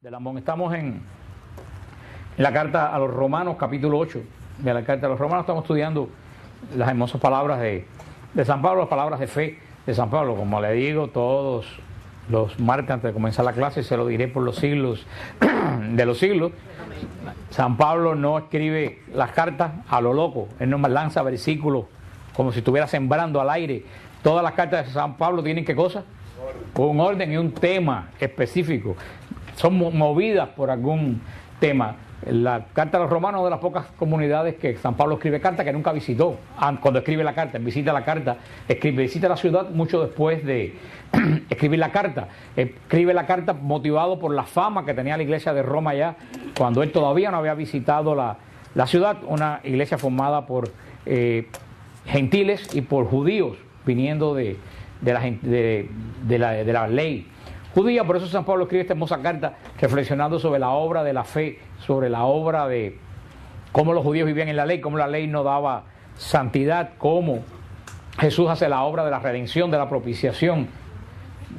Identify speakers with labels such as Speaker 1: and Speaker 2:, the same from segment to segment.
Speaker 1: de Lambón. Estamos en la carta a los Romanos, capítulo 8 de la carta a los Romanos. Estamos estudiando las hermosas palabras de San Pablo, las palabras de fe de San Pablo. Como le digo, todos los martes antes de comenzar la clase, se lo diré por los siglos de los siglos. San Pablo no escribe las cartas a lo loco, él no lanza versículos como si estuviera sembrando al aire. Todas las cartas de San Pablo tienen ¿qué cosa? Un orden y un tema específico. Son movidas por algún tema. La carta a los Romanos es una de las pocas comunidades que San Pablo escribe carta que nunca visitó. Cuando escribe la carta, visita la carta, visita la ciudad mucho después de escribir la carta. Escribe la carta motivado por la fama que tenía la iglesia de Roma ya, cuando él todavía no había visitado la ciudad, una iglesia formada por gentiles y por judíos, viniendo de la ley judía. Por eso San Pablo escribe esta hermosa carta reflexionando sobre la obra de la fe, sobre la obra de cómo los judíos vivían en la ley, cómo la ley no daba santidad, cómo Jesús hace la obra de la redención, de la propiciación,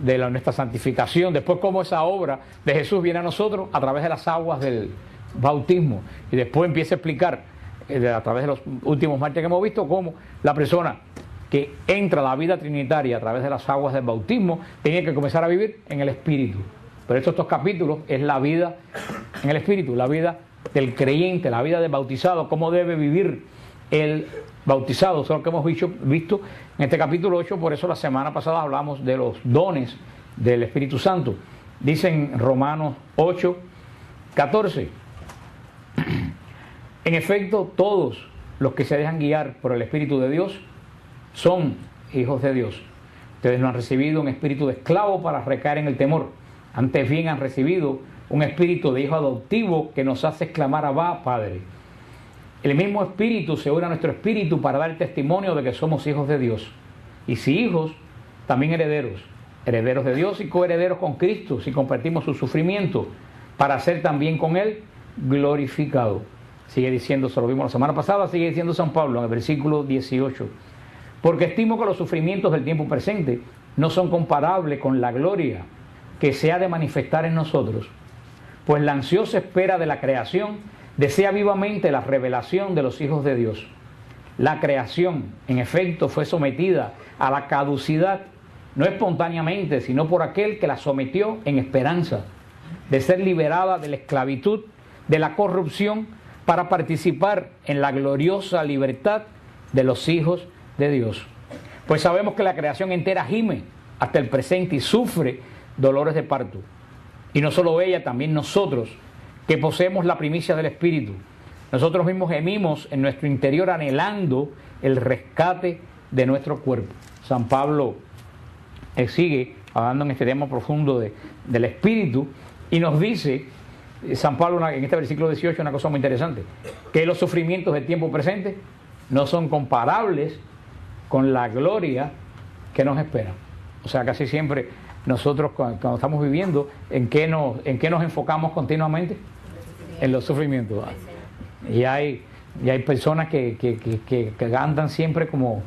Speaker 1: de nuestra santificación, después cómo esa obra de Jesús viene a nosotros a través de las aguas del bautismo, y después empieza a explicar a través de los últimos martes que hemos visto cómo la persona que entra a la vida trinitaria a través de las aguas del bautismo tiene que comenzar a vivir en el Espíritu. Pero estos capítulos es la vida en el Espíritu, la vida del creyente, la vida del bautizado, cómo debe vivir el bautizado. Eso es lo que hemos visto en este capítulo 8, por eso la semana pasada hablamos de los dones del Espíritu Santo. Dice en Romanos 8, 14, en efecto, todos los que se dejan guiar por el Espíritu de Dios son hijos de Dios. Ustedes no han recibido un espíritu de esclavo para recaer en el temor. Antes bien han recibido un espíritu de hijo adoptivo que nos hace exclamar Abba, Padre. El mismo espíritu se une a nuestro espíritu para dar testimonio de que somos hijos de Dios. Y si hijos, también herederos. Herederos de Dios y coherederos con Cristo, si compartimos su sufrimiento, para ser también con Él glorificado. Sigue diciendo, se lo vimos la semana pasada, sigue diciendo San Pablo en el versículo 18. Porque estimo que los sufrimientos del tiempo presente no son comparables con la gloria que se ha de manifestar en nosotros. Pues la ansiosa espera de la creación desea vivamente la revelación de los hijos de Dios. La creación, en efecto, fue sometida a la caducidad, no espontáneamente, sino por aquel que la sometió en esperanza de ser liberada de la esclavitud, de la corrupción, para participar en la gloriosa libertad de los hijos de Dios. Pues sabemos que la creación entera gime hasta el presente y sufre dolores de parto. Y no solo ella, también nosotros, que poseemos la primicia del Espíritu. Nosotros mismos gemimos en nuestro interior anhelando el rescate de nuestro cuerpo. San Pablo sigue hablando en este tema profundo del Espíritu y nos dice, San Pablo en este versículo 18, una cosa muy interesante, que los sufrimientos del tiempo presente no son comparables con la gloria que nos espera. O sea, casi siempre nosotros cuando estamos viviendo, ¿en qué nos enfocamos continuamente? En los sufrimientos. Y hay personas que andan siempre como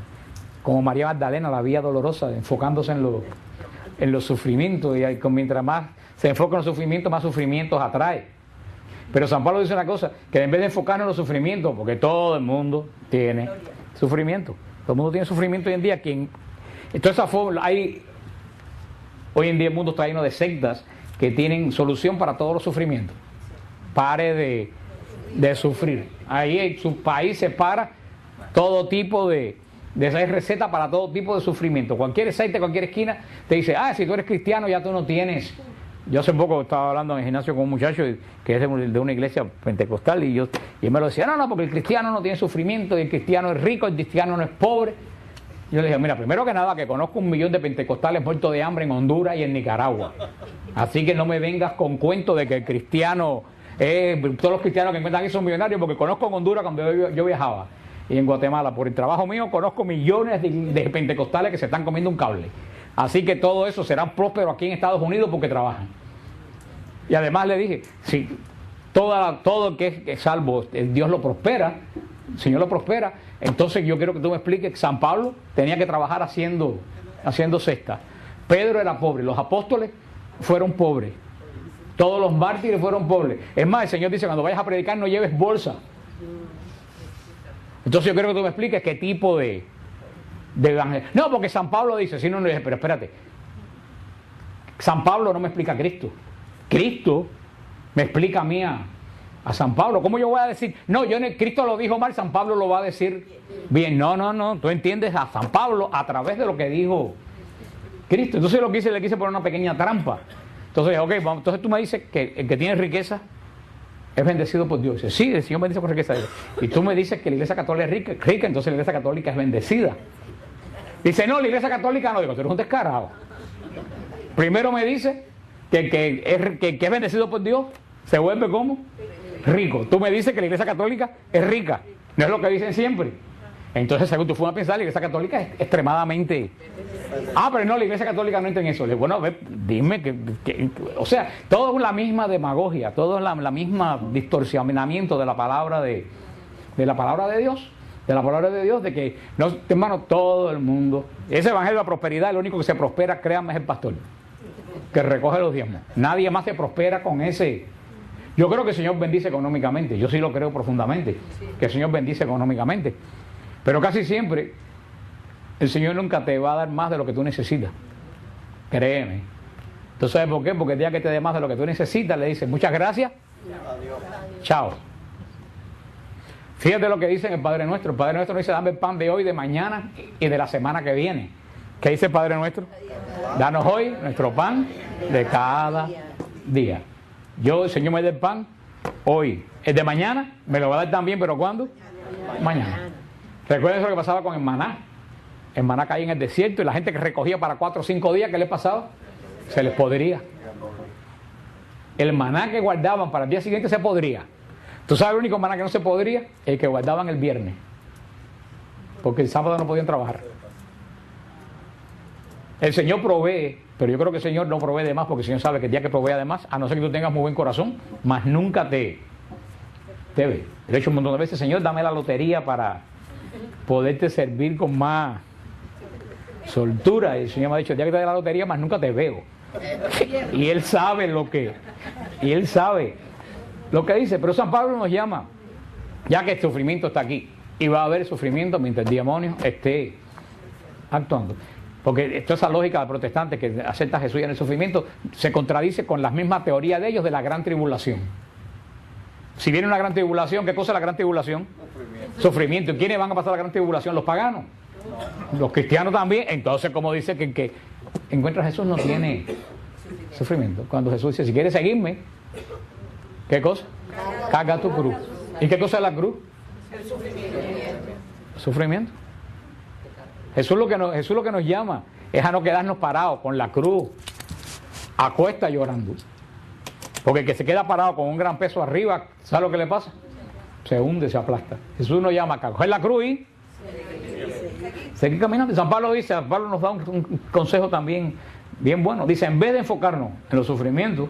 Speaker 1: María Magdalena, la vía dolorosa, enfocándose en los sufrimientos, y mientras más se enfoca en los sufrimientos, más sufrimientos atrae. Pero San Pablo dice una cosa, que en vez de enfocarnos en los sufrimientos, porque todo el mundo tiene sufrimiento, todo el mundo tiene sufrimiento hoy en día. Entonces, hoy en día el mundo está lleno de sectas que tienen solución para todos los sufrimientos. Pare de sufrir. Ahí en su país se para todo tipo de hay receta para todo tipo de sufrimiento. Cualquier secta, cualquier esquina te dice, si tú eres cristiano ya tú no tienes. Yo hace poco estaba hablando en el gimnasio con un muchacho que es de una iglesia pentecostal y él me lo decía, no, porque el cristiano no tiene sufrimiento, y el cristiano es rico, el cristiano no es pobre. Yo le dije, mira, primero que nada, que conozco 1 millón de pentecostales muertos de hambre en Honduras y en Nicaragua. Así que no me vengas con cuento de que el cristiano, todos los cristianos que encuentran aquí son millonarios, porque conozco en Honduras cuando yo viajaba. Y en Guatemala, por el trabajo mío, conozco millones de pentecostales que se están comiendo un cable. Así que todo eso será próspero aquí en Estados Unidos porque trabajan. Y además le dije, si todo el que es salvo, Dios lo prospera, el Señor lo prospera, entonces yo quiero que tú me expliques que San Pablo tenía que trabajar haciendo cestas. Pedro era pobre, los apóstoles fueron pobres. Todos los mártires fueron pobres. Es más, el Señor dice, cuando vayas a predicar no lleves bolsa. Entonces yo quiero que tú me expliques qué tipo de evangelio. No, porque San Pablo dice, sí, no, pero espérate. San Pablo no me explica a Cristo. Cristo me explica a mí a San Pablo. ¿Cómo yo voy a decir? No, Cristo lo dijo mal, San Pablo lo va a decir bien. No. Tú entiendes a San Pablo a través de lo que dijo Cristo. Entonces lo que hice, le quise poner una pequeña trampa. Entonces, ok, vamos. Entonces tú me dices que el que tiene riqueza es bendecido por Dios. Dice, sí, el Señor bendice con riqueza. Y tú me dices que la iglesia católica es rica, entonces la iglesia católica es bendecida. Dice, no, la iglesia católica no. Digo, tú eres un descarado. Primero me dice que es bendecido por Dios, se vuelve como rico. Tú me dices que la iglesia católica es rica. No es lo que dicen siempre. Entonces, según tú fumas a pensar, la iglesia católica es extremadamente... pero no, la iglesia católica no entra en eso. Bueno, dime o sea, todo es la misma demagogia, todo es la misma distorsionamiento de la palabra de la palabra de Dios. De la palabra de Dios, de que, no, hermano, todo el mundo... Ese evangelio de la prosperidad, el único que se prospera, créanme, es el pastor, que recoge los diezmos. Nadie más se prospera con ese... Yo creo que el Señor bendice económicamente, yo sí lo creo profundamente, que el Señor bendice económicamente. Pero casi siempre, el Señor nunca te va a dar más de lo que tú necesitas. Créeme. ¿Tú sabes por qué? Porque el día que te dé más de lo que tú necesitas, le dices, muchas gracias, adiós, chao. Fíjate lo que dice el Padre Nuestro. El Padre Nuestro dice, dame el pan de hoy, de mañana y de la semana que viene. ¿Qué dice el Padre Nuestro? Danos hoy nuestro pan de cada día. El Señor me da el pan hoy. El de mañana me lo va a dar también, pero ¿cuándo? Mañana. Recuerden eso que pasaba con el maná. El maná caía en el desierto y la gente que recogía para 4 o 5 días, ¿qué les pasaba? Se les podría. El maná que guardaban para el día siguiente se podría. ¿Tú sabes el único maná que no se podría? El que guardaban el viernes. Porque el sábado no podían trabajar. El Señor provee, pero yo creo que el Señor no provee de más, porque el Señor sabe que el día que provea de más, a no ser que tú tengas muy buen corazón, más nunca te ve. De hecho, un montón de veces, Señor, dame la lotería para poderte servir con más soltura. Y el Señor me ha dicho, el día que te dé la lotería, más nunca te veo. Y Él sabe lo que dice. Pero San Pablo nos llama, ya que el sufrimiento está aquí, y va a haber sufrimiento mientras el demonio esté actuando. Porque toda esa lógica de protestantes que acepta a Jesús en el sufrimiento se contradice con las mismas teorías de ellos de la gran tribulación. Si viene una gran tribulación, ¿qué cosa es la gran tribulación? Sufrimiento. ¿Y quiénes van a pasar la gran tribulación? Los paganos. Los cristianos también. Entonces, como dice que el que encuentra a Jesús no tiene sufrimiento. Cuando Jesús dice, si quieres seguirme, ¿qué cosa? Carga tu cruz. ¿Y qué cosa es la cruz? El sufrimiento. Sufrimiento. Jesús lo que nos llama es a no quedarnos parados con la cruz a cuesta llorando. Porque el que se queda parado con un gran peso arriba, ¿sabe lo que le pasa? Se hunde, se aplasta. Jesús nos llama a coger la cruz y seguir caminando. San Pablo nos da un consejo también bien bueno. Dice, en vez de enfocarnos en los sufrimientos,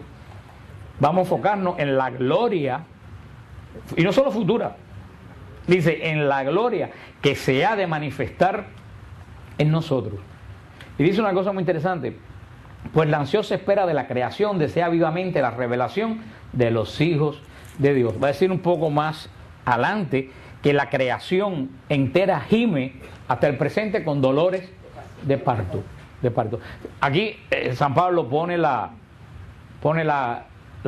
Speaker 1: vamos a enfocarnos en la gloria, y no solo futura. Dice, en la gloria que se ha de manifestar en nosotros. Y dice una cosa muy interesante, pues la ansiosa espera de la creación desea vivamente la revelación de los hijos de Dios. Va a decir un poco más adelante que la creación entera gime hasta el presente con dolores de parto. Aquí San Pablo pone la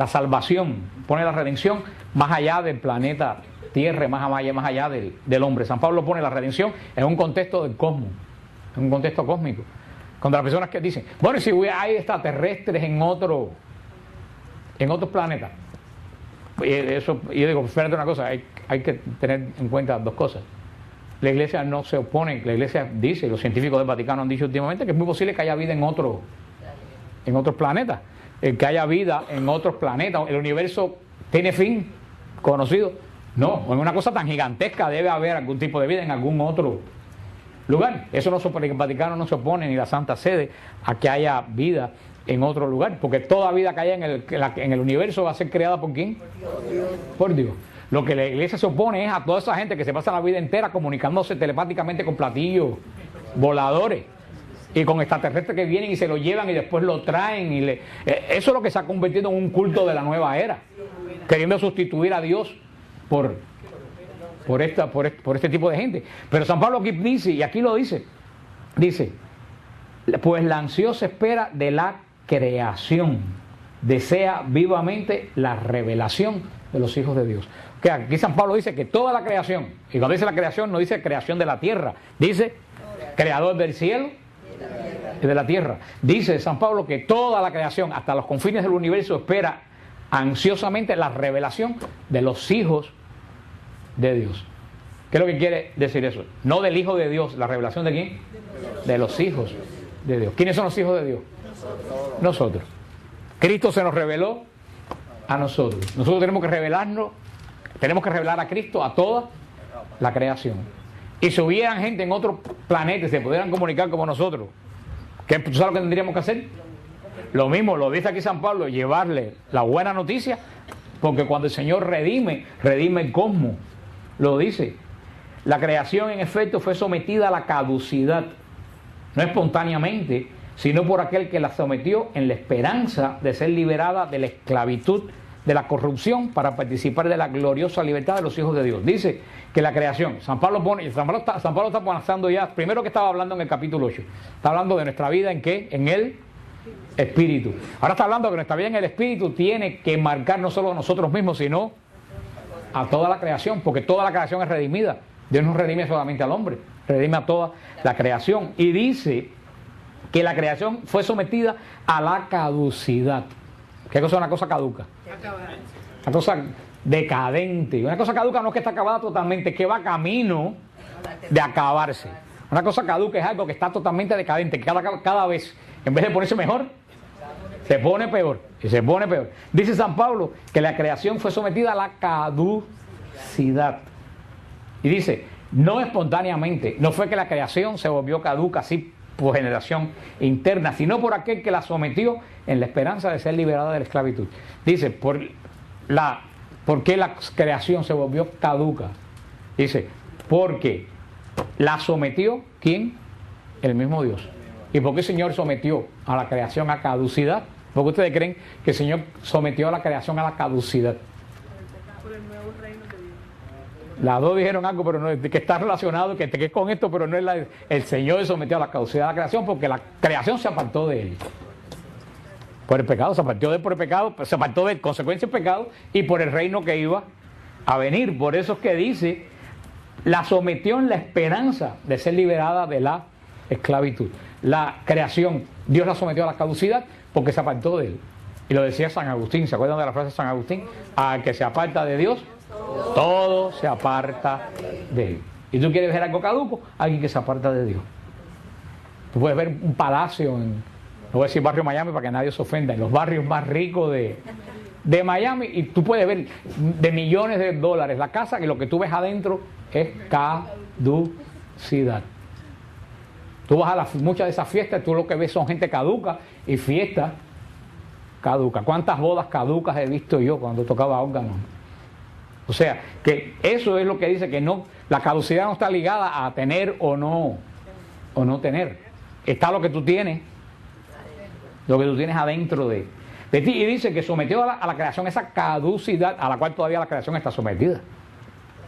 Speaker 1: salvación, pone la redención más allá del planeta Tierra, más allá del hombre. San Pablo pone la redención en un contexto del cosmos, en un contexto cósmico. Cuando las personas que dicen, bueno, si hay extraterrestres en otros planetas, yo digo, espérate una cosa, hay que tener en cuenta dos cosas. La Iglesia no se opone, la Iglesia dice, y los científicos del Vaticano han dicho últimamente, que es muy posible que haya vida en otros planetas, que haya vida en otros planetas. El universo tiene fin conocido. No, en una cosa tan gigantesca debe haber algún tipo de vida en algún otro lugar. Eso el Vaticano no se opone, ni la Santa Sede, a que haya vida en otro lugar, porque toda vida que haya en el universo va a ser creada ¿por quién? Por Dios. Lo que la Iglesia se opone es a toda esa gente que se pasa la vida entera comunicándose telepáticamente con platillos voladores. y con extraterrestres que vienen y se lo llevan y después lo traen. Eso es lo que se ha convertido en un culto de la nueva era, queriendo sustituir a Dios por este tipo de gente. Pero San Pablo aquí dice, y aquí lo dice, pues la ansiosa espera de la creación desea vivamente la revelación de los hijos de Dios. Que aquí San Pablo dice que toda la creación, y cuando dice la creación no dice creación de la tierra, dice creador del cielo y de la tierra. Dice San Pablo que toda la creación, hasta los confines del universo, espera ansiosamente la revelación de los hijos de Dios. ¿Qué es lo que quiere decir eso? No del Hijo de Dios, ¿la revelación de quién? De los hijos de Dios. ¿Quiénes son los hijos de Dios? Nosotros. Cristo se nos reveló a nosotros. Nosotros tenemos que revelarnos, tenemos que revelar a Cristo a toda la creación. Y si hubieran gente en otros planetas, se pudieran comunicar como nosotros, ¿tú sabes lo que tendríamos que hacer? Lo mismo, lo dice aquí San Pablo, llevarle la buena noticia, porque cuando el Señor redime el cosmos, lo dice. La creación en efecto fue sometida a la caducidad, no espontáneamente, sino por aquel que la sometió en la esperanza de ser liberada de la esclavitud, de la corrupción, para participar de la gloriosa libertad de los hijos de Dios. Dice que la creación, San Pablo está pasando ya, primero que estaba hablando en el capítulo 8, está hablando de nuestra vida en ¿qué? En el Espíritu. Ahora está hablando que nuestra vida en el Espíritu tiene que marcar no solo a nosotros mismos, sino a toda la creación, porque toda la creación es redimida. Dios no redime solamente al hombre, redime a toda la creación. Y dice que la creación fue sometida a la caducidad. ¿Qué cosa es una cosa caduca? Una cosa decadente. Una cosa caduca no es que está acabada totalmente, es que va camino de acabarse. Una cosa caduca es algo que está totalmente decadente, que cada vez, en vez de ponerse mejor, se pone peor, y se pone peor. Dice San Pablo que la creación fue sometida a la caducidad. Y dice, no espontáneamente, no fue que la creación se volvió caduca así por generación interna, sino por aquel que la sometió en la esperanza de ser liberada de la esclavitud. Dice, ¿por qué la creación se volvió caduca? Dice, porque la sometió, ¿quién? El mismo Dios. ¿Y por qué el Señor sometió a la creación a caducidad? ¿Por qué ustedes creen que el Señor sometió a la creación a la caducidad?
Speaker 2: Por el nuevo reino de Dios.
Speaker 1: Las dos dijeron algo, pero no es que está relacionado, que es con esto, pero no es el Señor sometió a la caducidad de la creación, porque la creación se apartó de Él. Por el pecado, se apartó de Él por el pecado, se apartó de consecuencia del pecado y por el reino que iba a venir. Por eso es que dice, la sometió en la esperanza de ser liberada de la esclavitud. La creación, Dios la sometió a la caducidad porque se apartó de Él. Y lo decía San Agustín, ¿se acuerdan de la frase de San Agustín? Al que se aparta de Dios, todo se aparta de Él. ¿Y tú quieres ver algo caduco? Alguien que se aparta de Dios. Tú puedes ver un palacio no voy a decir barrio Miami para que nadie se ofenda, en los barrios más ricos de Miami, y tú puedes ver de millones de dólares la casa, y lo que tú ves adentro es caducidad. Tú vas a muchas de esas fiestas, tú lo que ves son gente caduca y fiestas caducas. ¿Cuántas bodas caducas he visto yo cuando tocaba órgano? O sea, que eso es lo que dice, que no, la caducidad no está ligada a tener o no tener. Está lo que tú tienes adentro de ti. Y dice que sometió a la creación esa caducidad a la cual todavía la creación está sometida.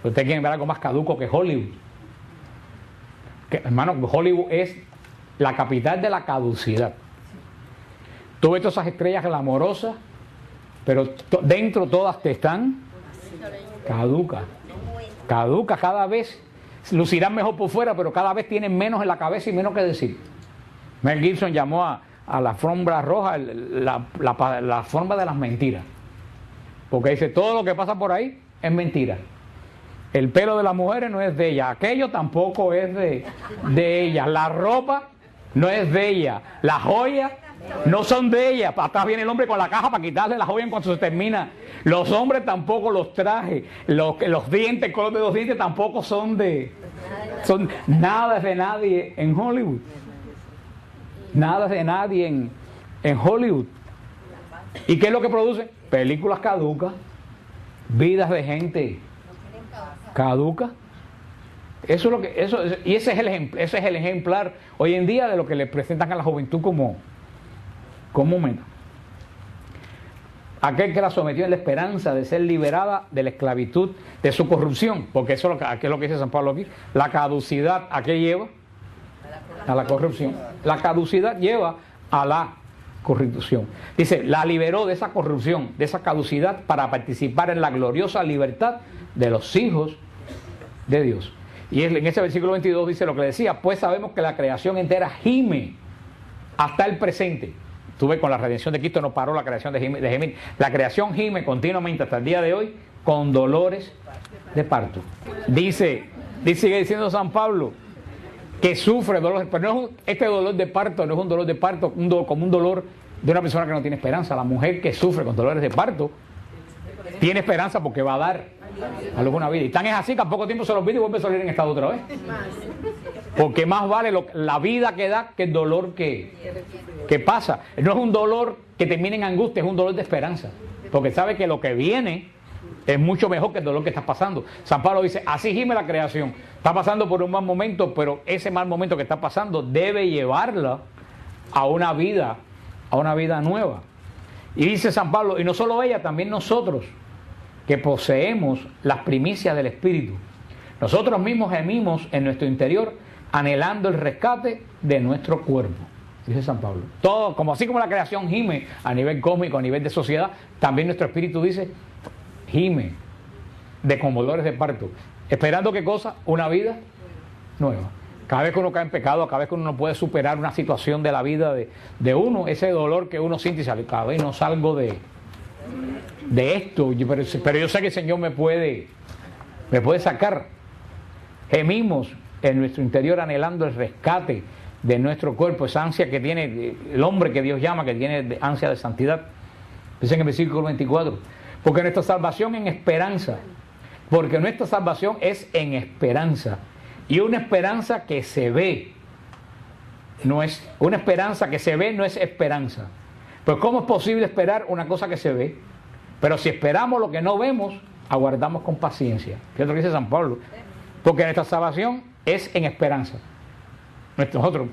Speaker 1: Ustedes quieren ver algo más caduco que Hollywood. Hermano, Hollywood es la capital de la caducidad. Tú ves todas esas estrellas glamorosas, pero dentro todas te están caducas. Caducas, cada vez lucirán mejor por fuera, pero cada vez tienen menos en la cabeza y menos que decir. Mel Gibson llamó a la alfombra roja la alfombra de las mentiras. Porque dice, todo lo que pasa por ahí es mentira. El pelo de las mujeres no es de ella, aquello tampoco es de ella, la ropa no es de ella, las joyas no son de ella. Atrás viene el hombre con la caja para quitarle la joya en cuanto se termina. Los hombres tampoco, los trajes, los dientes, el color de los dientes tampoco nada es de nadie en Hollywood. Nada es de nadie en Hollywood. ¿Y qué es lo que produce? Películas caducas, vidas de gente caduca. Eso es lo que, y ese es el ejemplar hoy en día de lo que le presentan a la juventud como meta. Aquel que la sometió en la esperanza de ser liberada de la esclavitud de su corrupción, porque eso es lo que dice San Pablo aquí. La caducidad, ¿a qué lleva? A la corrupción. La caducidad lleva a la corrupción. Dice, la liberó de esa corrupción, de esa caducidad, para participar en la gloriosa libertad de los hijos de Dios. Y en ese versículo 22 dice lo que le decía, pues sabemos que la creación entera gime hasta el presente. Tú ves, con la redención de Cristo no paró la creación de gemir. La creación gime continuamente hasta el día de hoy con dolores de parto. Sigue diciendo San Pablo que sufre dolores, pero este dolor de parto no es un dolor de parto como un dolor de una persona que no tiene esperanza. La mujer que sufre con dolores de parto tiene esperanza porque va a dar alguna vida. Y tan es así que a poco tiempo se los olvida y vuelve a salir en estado otra vez. Porque más vale la vida que da que el dolor que pasa. No es un dolor que termine en angustia, es un dolor de esperanza. Porque sabe que lo que viene es mucho mejor que el dolor que está pasando. San Pablo dice, así gime la creación. Está pasando por un mal momento, pero ese mal momento que está pasando debe llevarla a una vida nueva. Y dice San Pablo, y no solo ella, también nosotros, que poseemos las primicias del Espíritu. Nosotros mismos gemimos en nuestro interior, anhelando el rescate de nuestro cuerpo, dice San Pablo. Todo, así como la creación gime a nivel cósmico, a nivel de sociedad, también nuestro espíritu dice, gime como dolores de parto, esperando ¿qué cosa? Una vida nueva. Cada vez que uno cae en pecado, cada vez que uno no puede superar una situación de la vida de uno, ese dolor que uno siente y sale, cada vez no salgo de esto, pero yo sé que el Señor me puede sacar. Gemimos en nuestro interior anhelando el rescate de nuestro cuerpo, esa ansia que tiene el hombre que Dios llama, que tiene ansia de santidad. Dice en el versículo 24, porque nuestra salvación en esperanza, porque nuestra salvación es en esperanza, y una esperanza que se ve, no es una esperanza que se ve, no es esperanza. Pues ¿cómo es posible esperar una cosa que se ve? Pero si esperamos lo que no vemos, aguardamos con paciencia. Fíjate lo que dice San Pablo. Porque nuestra salvación es en esperanza. Nosotros,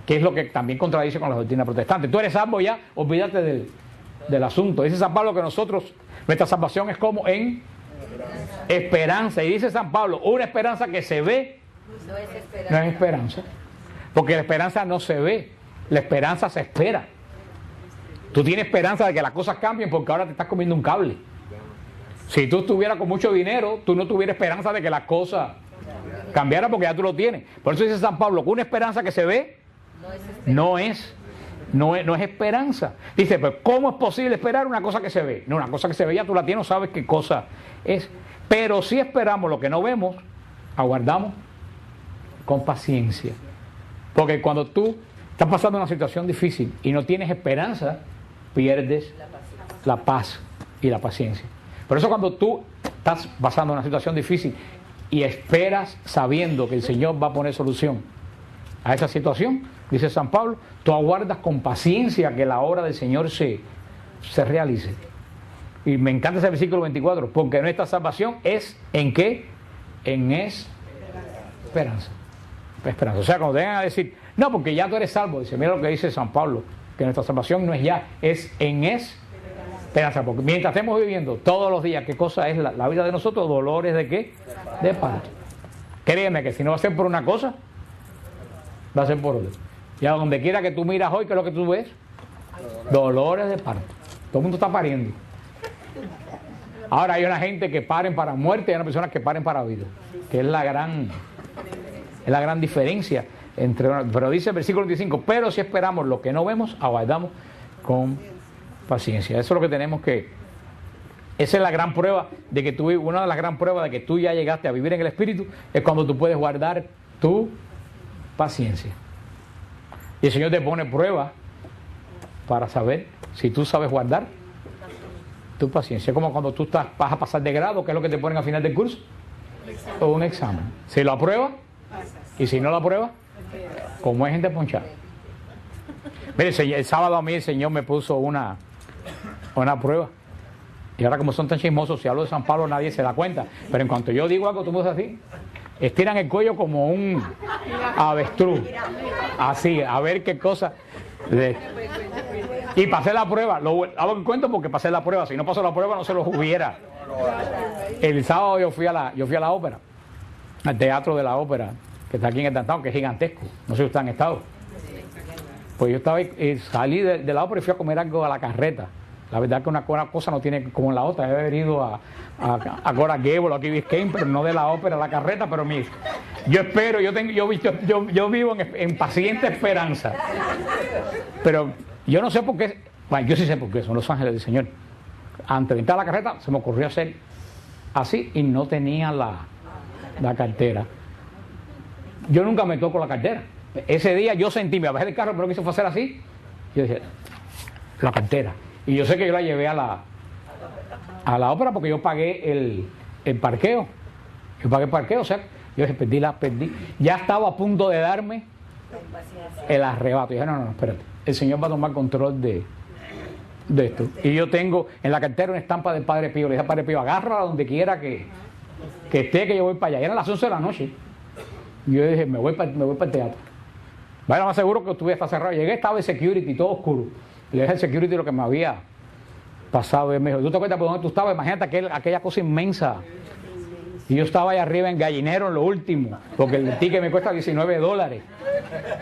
Speaker 1: que es lo que también contradice con la doctrina protestante. Tú eres salvo ya, olvídate del asunto. Dice San Pablo que nuestra salvación es como en esperanza. Y dice San Pablo, una esperanza que se ve no es esperanza. Porque la esperanza no se ve, la esperanza se espera. Tú tienes esperanza de que las cosas cambien porque ahora te estás comiendo un cable. Si tú estuvieras con mucho dinero, tú no tuvieras esperanza de que las cosas cambiaran porque ya tú lo tienes. Por eso dice San Pablo que una esperanza que se ve no es esperanza. Dice, pues ¿cómo es posible esperar una cosa que se ve? No, una cosa que se ve ya tú la tienes, no sabes qué cosa es. Pero si esperamos lo que no vemos, aguardamos con paciencia. Porque cuando tú estás pasando una situación difícil y no tienes esperanza, pierdes la paz y la paciencia. Por eso cuando tú estás pasando una situación difícil y esperas sabiendo que el Señor va a poner solución a esa situación, dice San Pablo, tú aguardas con paciencia que la obra del Señor se realice. Y me encanta ese versículo 24, porque nuestra salvación es ¿en qué? En esperanza. O sea, cuando vengan a decir, no, porque ya tú eres salvo, dice, mira lo que dice San Pablo, que nuestra salvación no es ya, es en esperanza. Porque mientras estemos viviendo todos los días, ¿qué cosa es la vida de nosotros? Dolores de ¿qué? De parto. Créeme que si no va a ser por una cosa, va a ser por otra. Y a donde quiera que tú miras hoy, ¿qué es lo que tú ves? Dolores de parto. Todo el mundo está pariendo. Ahora hay una gente que paren para muerte y hay una persona que paren para vida. Que es la gran diferencia entre. Pero dice el versículo 25, pero si esperamos lo que no vemos, aguardamos con paciencia. Eso es lo que tenemos que. Esa es la gran prueba de que una de las gran pruebas de que tú ya llegaste a vivir en el Espíritu, es cuando tú puedes guardar tu paciencia. Y el Señor te pone prueba para saber si tú sabes guardar tu paciencia. Es como cuando tú vas a pasar de grado, ¿qué es lo que te ponen al final del curso? Un examen. Si lo apruebas, y si no lo apruebas, como es gente ponchada. Mire, el sábado a mí el Señor me puso una prueba. Y ahora como son tan chismosos, si hablo de San Pablo nadie se da cuenta. Pero en cuanto yo digo algo, tú me dices así. estiran el cuello como un avestruz. Así, a ver qué cosa. Y pasé la prueba, hago el cuento porque pasé la prueba, si no pasó la prueba no se los hubiera. El sábado yo fui a la ópera, al teatro de la ópera, que está aquí en el downtown, que es gigantesco, no sé si ustedes han estado. Pues yo estaba salí de la ópera y fui a comer algo a la carreta. La verdad es que una cosa no tiene como en la otra. He haber ido a Cora Gable, a Key Biscayne, pero no de la ópera a la carreta, pero mira, yo espero, yo vivo en paciente esperanza. Pero yo no sé por qué, bueno, yo sí sé por qué, son los ángeles del Señor. Antes de entrar a la carreta se me ocurrió hacer así y no tenía la cartera. Yo nunca me toco la cartera. Ese día yo sentí, me bajé del carro, pero lo que hice fue hacer así. Yo dije, la cartera. Y yo sé que yo la llevé a la ópera porque yo pagué el parqueo. Yo pagué el parqueo, o sea, yo dije, perdí. Ya estaba a punto de darme el arrebato. Y dije, no, espérate. El Señor va a tomar control de esto. Y yo tengo en la cartera una estampa del Padre Pío. Le dije al Padre Pío, agárrala donde quiera que esté, que yo voy para allá. Y eran las 11 de la noche. Y yo dije, me voy para el teatro. Bueno, más seguro que estuviera hasta cerrado. Llegué, estaba el security, todo oscuro. Le dije al security lo que me había pasado. Y me dijo, ¿tú te acuerdas por dónde tú estabas? Imagínate aquella cosa inmensa. Y yo estaba ahí arriba en Gallinero en lo último, porque el ticket me cuesta $19.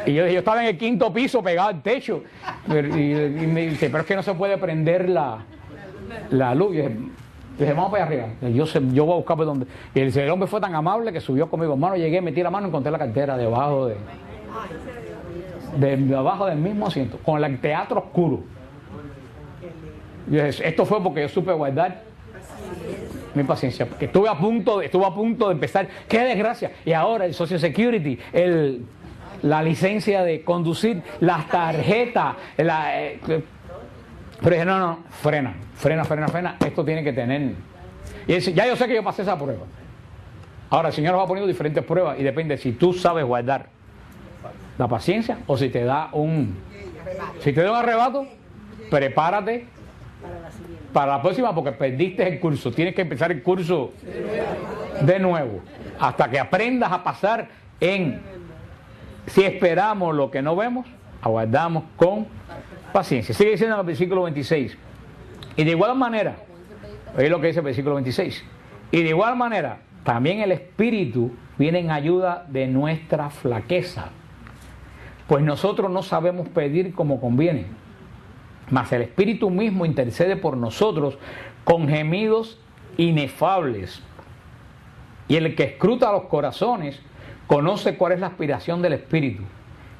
Speaker 1: Y yo estaba en el 5º piso pegado al techo. Y me dice, pero es que no se puede prender la luz. Y yo dije, vamos para allá arriba. Yo voy a buscar por dónde. Y el hombre fue tan amable que subió conmigo. Hermano, llegué, metí la mano y encontré la cartera debajo debajo del mismo asiento, con el teatro oscuro. Y yo dije, esto fue porque yo supe guardar mi paciencia, porque estuve a punto de empezar. ¡Qué desgracia! Y ahora el Social Security, la licencia de conducir, las tarjetas, pero dije, no, frena. Esto tiene que tener. Y dice, ya yo sé que yo pasé esa prueba. Ahora el Señor nos va poniendo diferentes pruebas y depende si tú sabes guardar la paciencia o si te da un arrebato, prepárate para la próxima porque perdiste el curso. Tienes que empezar el curso de nuevo hasta que aprendas a pasar si esperamos lo que no vemos, aguardamos con paciencia. Sigue diciendo en el versículo 26. Y de igual manera, oye lo que dice el versículo 26. Y de igual manera, también el Espíritu viene en ayuda de nuestra flaqueza. Pues nosotros no sabemos pedir como conviene, mas el Espíritu mismo intercede por nosotros con gemidos inefables. Y el que escruta los corazones conoce cuál es la aspiración del Espíritu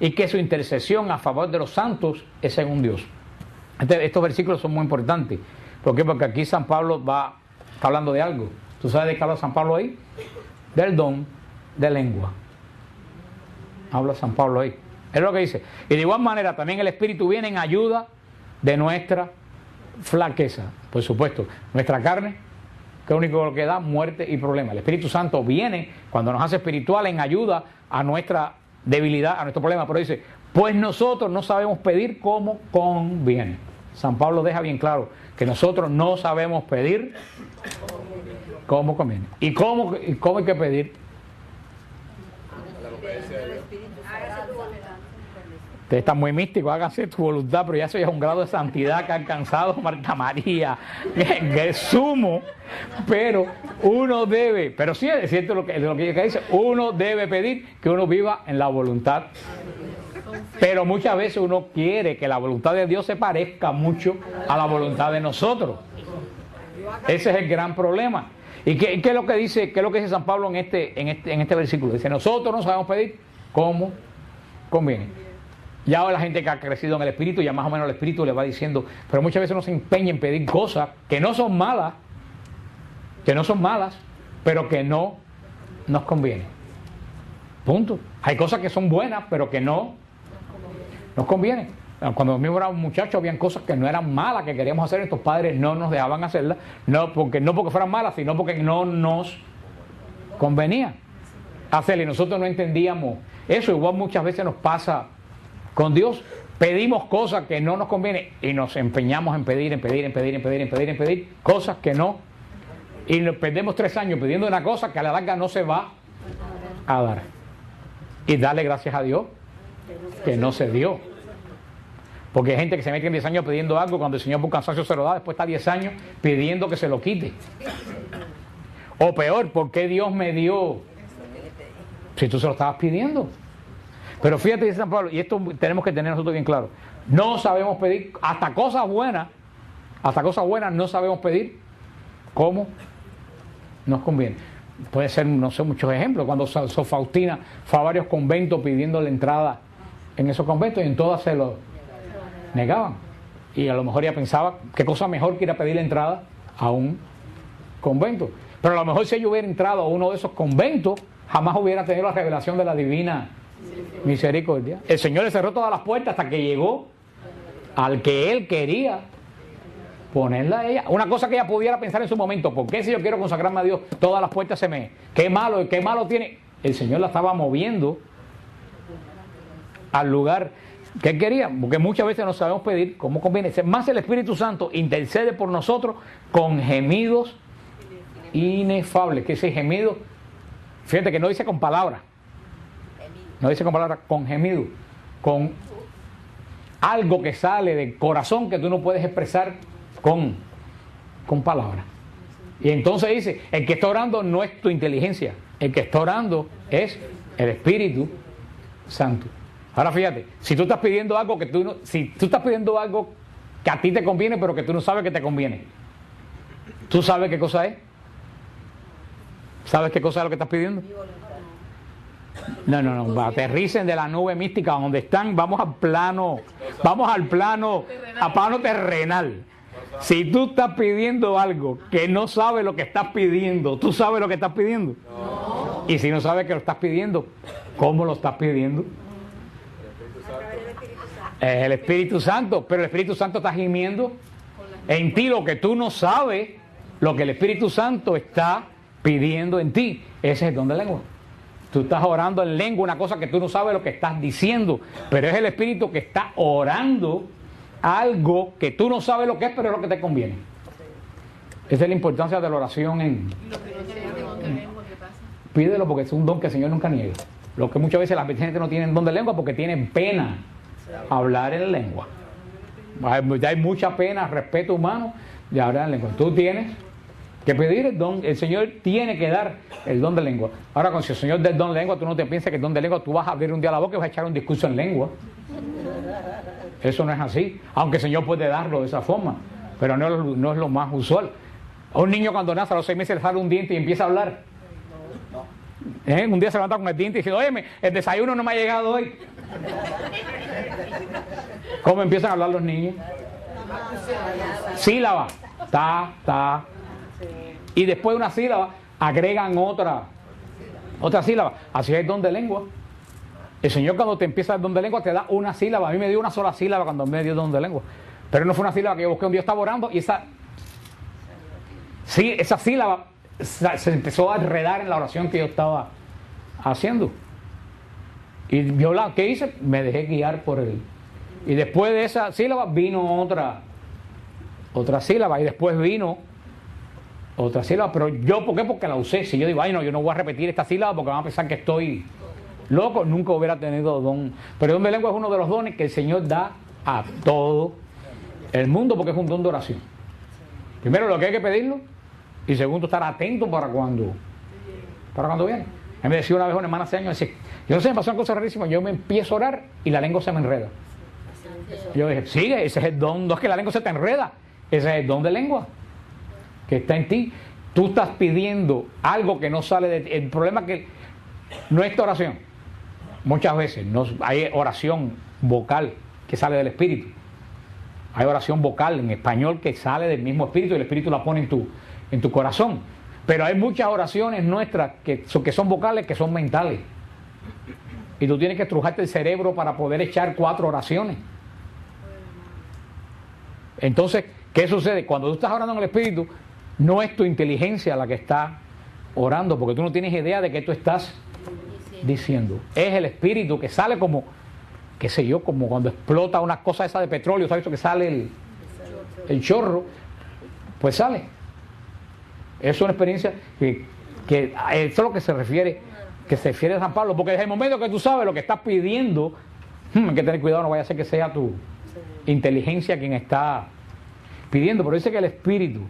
Speaker 1: y que su intercesión a favor de los santos es según Dios. Estos versículos son muy importantes. ¿Por qué? Porque aquí San Pablo está hablando de algo. ¿Tú sabes de qué habla San Pablo ahí? Del don de lengua. Habla San Pablo ahí. Es lo que dice. Y de igual manera también el Espíritu viene en ayuda de nuestra flaqueza. Por supuesto, nuestra carne, que es lo único que da muerte y problema. El Espíritu Santo viene cuando nos hace espiritual en ayuda a nuestra debilidad, a nuestro problema. Pero dice, pues nosotros no sabemos pedir como conviene. San Pablo deja bien claro que nosotros no sabemos pedir como conviene. ¿Y cómo hay que pedir? Ustedes están muy místicos, háganse tu voluntad, pero ya eso ya es un grado de santidad que ha alcanzado Marta María, que es sumo, pero uno debe, pero sí es cierto lo que dice, uno debe pedir que uno viva en la voluntad, pero muchas veces uno quiere que la voluntad de Dios se parezca mucho a la voluntad de nosotros. Ese es el gran problema. ¿Y qué es lo que dice San Pablo en este versículo? Dice, nosotros no sabemos pedir como conviene. Ya la gente que ha crecido en el Espíritu, ya más o menos el Espíritu le va diciendo, pero muchas veces uno se empeña en pedir cosas que no son malas, pero que no nos conviene. Punto. Hay cosas que son buenas, pero que no nos convienen. Cuando mismo éramos muchachos, habían cosas que no eran malas, que queríamos hacer, estos padres no nos dejaban hacerlas, no porque fueran malas, sino porque no nos convenía hacerlas. Y nosotros no entendíamos eso. Igual muchas veces nos pasa con Dios, pedimos cosas que no nos convienen y nos empeñamos en pedir cosas que no, y nos perdemos 3 años pidiendo una cosa que a la larga no se va a dar. Y darle gracias a Dios que no se dio. Porque hay gente que se mete en 10 años pidiendo algo, cuando el Señor por cansancio se lo da, después está 10 años pidiendo que se lo quite. O peor, ¿por qué Dios me dio si tú se lo estabas pidiendo? Pero fíjate, dice San Pablo, y esto tenemos que tener nosotros bien claro, no sabemos pedir, hasta cosas buenas no sabemos pedir como nos conviene. Puede ser, no sé, muchos ejemplos, cuando Sor Faustina fue a varios conventos pidiendo la entrada en esos conventos y en todas se lo negaban. Y a lo mejor ella pensaba, qué cosa mejor que ir a pedir la entrada a un convento. Pero a lo mejor si ella hubiera entrado a uno de esos conventos, jamás hubiera tenido la revelación de la divina misericordia. El Señor le cerró todas las puertas hasta que llegó al que Él quería ponerla a ella. Una cosa que ella pudiera pensar en su momento, ¿por qué si yo quiero consagrarme a Dios, todas las puertas se me... qué malo tiene? El Señor la estaba moviendo al lugar que Él quería, porque muchas veces no sabemos pedir como conviene. Más el Espíritu Santo intercede por nosotros con gemidos inefables. Que ese gemido, fíjate que no dice con palabras, no dice con palabras, con gemido, con algo que sale del corazón que tú no puedes expresar con palabras. Y entonces dice, el que está orando no es tu inteligencia, el que está orando es el Espíritu Santo. Ahora fíjate, si tú estás pidiendo algo que tú no, si tú estás pidiendo algo que a ti te conviene, pero que tú no sabes que te conviene, ¿tú sabes qué cosa es? ¿Sabes qué cosa es lo que estás pidiendo? No, aterricen de la nube mística donde están, vamos al plano terrenal. Si tú estás pidiendo algo que no sabes lo que estás pidiendo, ¿tú sabes lo que estás pidiendo? No. Y si no sabes que lo estás pidiendo, ¿cómo lo estás pidiendo? Es el Espíritu Santo, pero el Espíritu Santo está gimiendo en ti lo que tú no sabes, lo que el Espíritu Santo está pidiendo en ti. Ese es el don de lengua. Tú estás orando en lengua, una cosa que tú no sabes lo que estás diciendo, pero es el Espíritu que está orando algo que tú no sabes lo que es, pero es lo que te conviene. Esa es la importancia de la oración en... Pídelo porque es un don que el Señor nunca niega. Lo que muchas veces la gente no tiene don de lengua porque tienen pena hablar en lengua. Hay mucha pena, respeto humano de hablar en lengua. Tú tienes que pedir el don, el Señor tiene que dar el don de lengua. Ahora, con si el Señor da el don de lengua, tú no te pienses que el don de lengua tú vas a abrir un día la boca y vas a echar un discurso en lengua. Eso no es así, aunque el Señor puede darlo de esa forma, pero no es lo más usual. A un niño cuando nace a los 6 meses le sale un diente y empieza a hablar. Un día se levanta con el diente y dice, oye, el desayuno no me ha llegado hoy. ¿Cómo empiezan a hablar los niños? Sílaba, ta. Y después de una sílaba agregan otra sílaba. Así es el don de lengua. El Señor cuando te empieza el don de lengua te da una sílaba. A mí me dio una sola sílaba cuando me dio el don de lengua. Pero no fue una sílaba que yo busqué. Un día estaba orando y esa sílaba se empezó a enredar en la oración que yo estaba haciendo. Y yo ¿qué hice? Me dejé guiar por él. Y después de esa sílaba vino otra sílaba. Y después vino otra sílaba. Pero yo, ¿por qué? Porque la usé. Si yo digo, yo no voy a repetir esta sílaba porque van a pensar que estoy loco, nunca hubiera tenido don. Pero el don de lengua es uno de los dones que el Señor da a todo el mundo porque es un don de oración. Primero, lo que hay que pedirlo, y segundo, estar atento para cuando viene. A mí me decía una vez una hermana hace años, decía, yo no sé, me pasó una cosa rarísima, yo me empiezo a orar y la lengua se me enreda. Yo dije, sigue, ese es el don, no es que la lengua se te enreda, ese es el don de lengua que está en ti. Tú estás pidiendo algo que no sale de ti. El problema es que no es tu oración. Muchas veces hay oración vocal que sale del Espíritu. Hay oración vocal en español que sale del mismo Espíritu y el Espíritu la pone en tu corazón. Pero hay muchas oraciones nuestras que son vocales, que son mentales. Y tú tienes que estrujarte el cerebro para poder echar 4 oraciones. Entonces, ¿qué sucede? Cuando tú estás orando en el Espíritu, no es tu inteligencia la que está orando, porque tú no tienes idea de qué tú estás diciendo. Es el Espíritu que sale como, qué sé yo, como cuando explota una cosa esa de petróleo, ¿sabes? Que sale el chorro, pues sale. Es una experiencia que eso es lo que se refiere que se refiere a San Pablo, porque desde el momento que tú sabes lo que estás pidiendo, hay que tener cuidado, no vaya a ser que sea tu inteligencia quien está pidiendo, pero dice que el Espíritu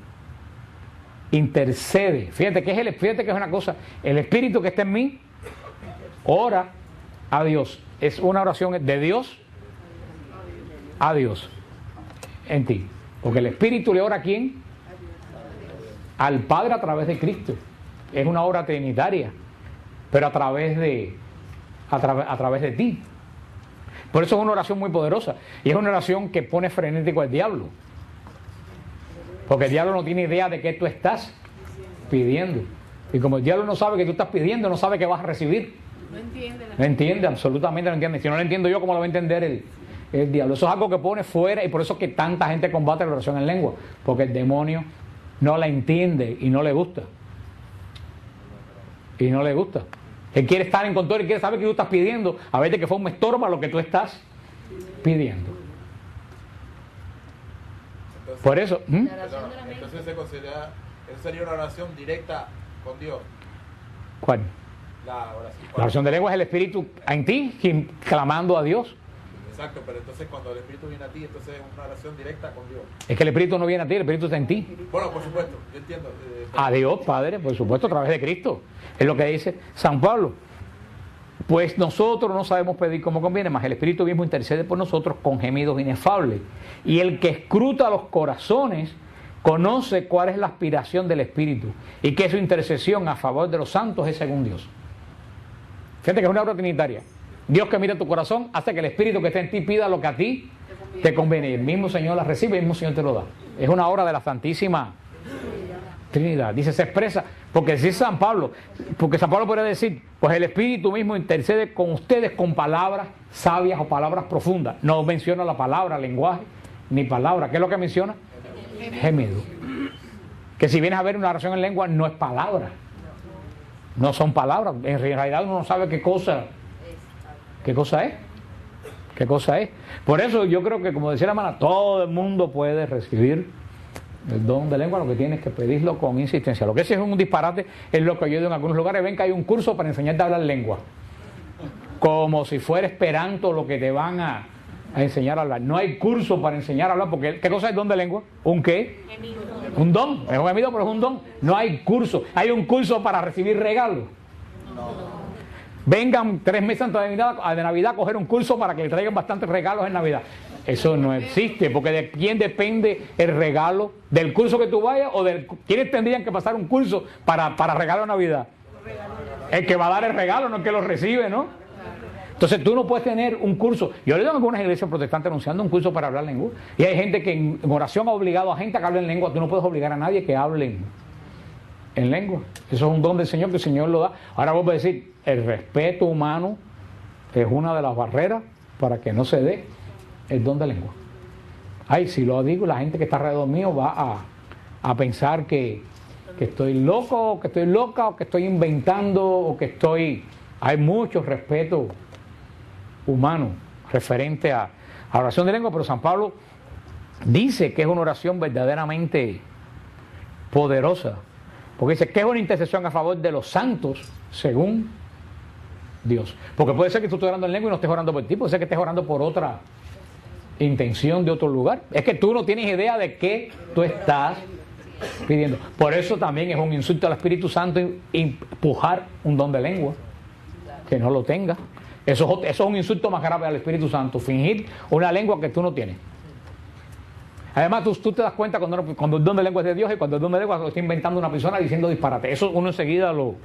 Speaker 1: intercede. Fíjate que es una cosa, el Espíritu que está en mí ora a Dios. Es una oración de Dios a Dios en ti. Porque el Espíritu le ora a ¿quién? Al Padre a través de Cristo. Es una obra trinitaria, pero a través de ti. Por eso es una oración muy poderosa. Y es una oración que pone frenético al diablo. Porque el diablo no tiene idea de qué tú estás pidiendo. Y como el diablo no sabe que tú estás pidiendo, no sabe que vas a recibir. No entiende, absolutamente no entiende. Si no lo entiendo yo, ¿cómo lo va a entender el diablo? Eso es algo que pone fuera, y por eso es que tanta gente combate la oración en lengua. Porque el demonio no la entiende y no le gusta. Y no le gusta. Él quiere estar en control y quiere saber que tú estás pidiendo, a ver de que fue un estorbo a lo que tú estás pidiendo.
Speaker 3: Entonces,
Speaker 1: Por eso,
Speaker 3: entonces se considera, eso sería una oración directa con Dios.
Speaker 1: ¿cuál?
Speaker 3: La oración.
Speaker 1: La oración de lengua es el Espíritu en ti clamando a Dios.
Speaker 3: Exacto, pero entonces cuando el Espíritu viene a ti, entonces es una oración directa con Dios.
Speaker 1: Es que el Espíritu no viene a ti, el Espíritu está en ti.
Speaker 3: Bueno, por supuesto, yo entiendo.
Speaker 1: A Dios, Padre, por supuesto, a través de Cristo. Es lo que dice San Pablo. Pues nosotros no sabemos pedir como conviene, mas el Espíritu mismo intercede por nosotros con gemidos inefables. Y el que escruta los corazones conoce cuál es la aspiración del Espíritu y que su intercesión a favor de los santos es según Dios. Fíjate que es una obra trinitaria. Dios que mira tu corazón hace que el Espíritu que está en ti pida lo que a ti te conviene. Y el mismo Señor la recibe y el mismo Señor te lo da. Es una obra de la Santísima Trinidad. Dice, se expresa, porque si San Pablo, porque San Pablo podría decir, pues el Espíritu mismo intercede con ustedes con palabras sabias o palabras profundas. No menciona la palabra, lenguaje, ni palabra. ¿Qué es lo que menciona? Gemido. Que si vienes a ver una oración en lengua, no es palabra. No son palabras. En realidad uno no sabe qué cosa es. ¿Qué cosa es? Por eso yo creo que, como decía la hermana, todo el mundo puede recibir el don de lengua, lo que tienes que pedirlo con insistencia. Lo que sí es un disparate es lo que yo he oído en algunos lugares. Ven que hay un curso para enseñarte a hablar lengua. Como si fuera Esperanto lo que te van a enseñar a hablar. No hay curso para enseñar a hablar, porque ¿qué cosa es don de lengua? ¿Un qué? Un don. Es un gemido, pero es un don. No hay curso. Hay un curso para recibir regalos. Vengan 3 meses antes de Navidad a coger un curso para que le traigan bastantes regalos en Navidad. Eso no existe, porque ¿de quién depende el regalo? ¿Del curso que tú vayas o de quiénes tendrían que pasar un curso para regalo de Navidad? El que va a dar el regalo, no el que lo recibe, ¿no? Entonces tú no puedes tener un curso. Yo le doy en algunas iglesias protestantes anunciando un curso para hablar lengua. Y hay gente que en oración ha obligado a gente a que hable en lengua. Tú no puedes obligar a nadie que hable en lengua. Eso es un don del Señor que el Señor lo da. Ahora vuelvo a decir, el respeto humano es una de las barreras para que no se dé el don de lengua. Ay, si lo digo, la gente que está alrededor mío va a pensar que estoy loco, que estoy loca, o que estoy inventando, o que estoy... Hay mucho respeto humano referente a oración de lengua, pero San Pablo dice que es una oración verdaderamente poderosa, porque dice que es una intercesión a favor de los santos según Dios. Porque puede ser que tú estés orando en lengua y no estés orando por ti, puede ser que estés orando por otra intención de otro lugar. Es que tú no tienes idea de qué tú estás pidiendo. Por eso también es un insulto al Espíritu Santo empujar un don de lengua que no lo tenga. Eso es un insulto más grave al Espíritu Santo, fingir una lengua que tú no tienes. Además tú te das cuenta cuando el don de lengua es de Dios y cuando el don de lengua lo está inventando una persona diciendo disparate. Eso uno enseguida lo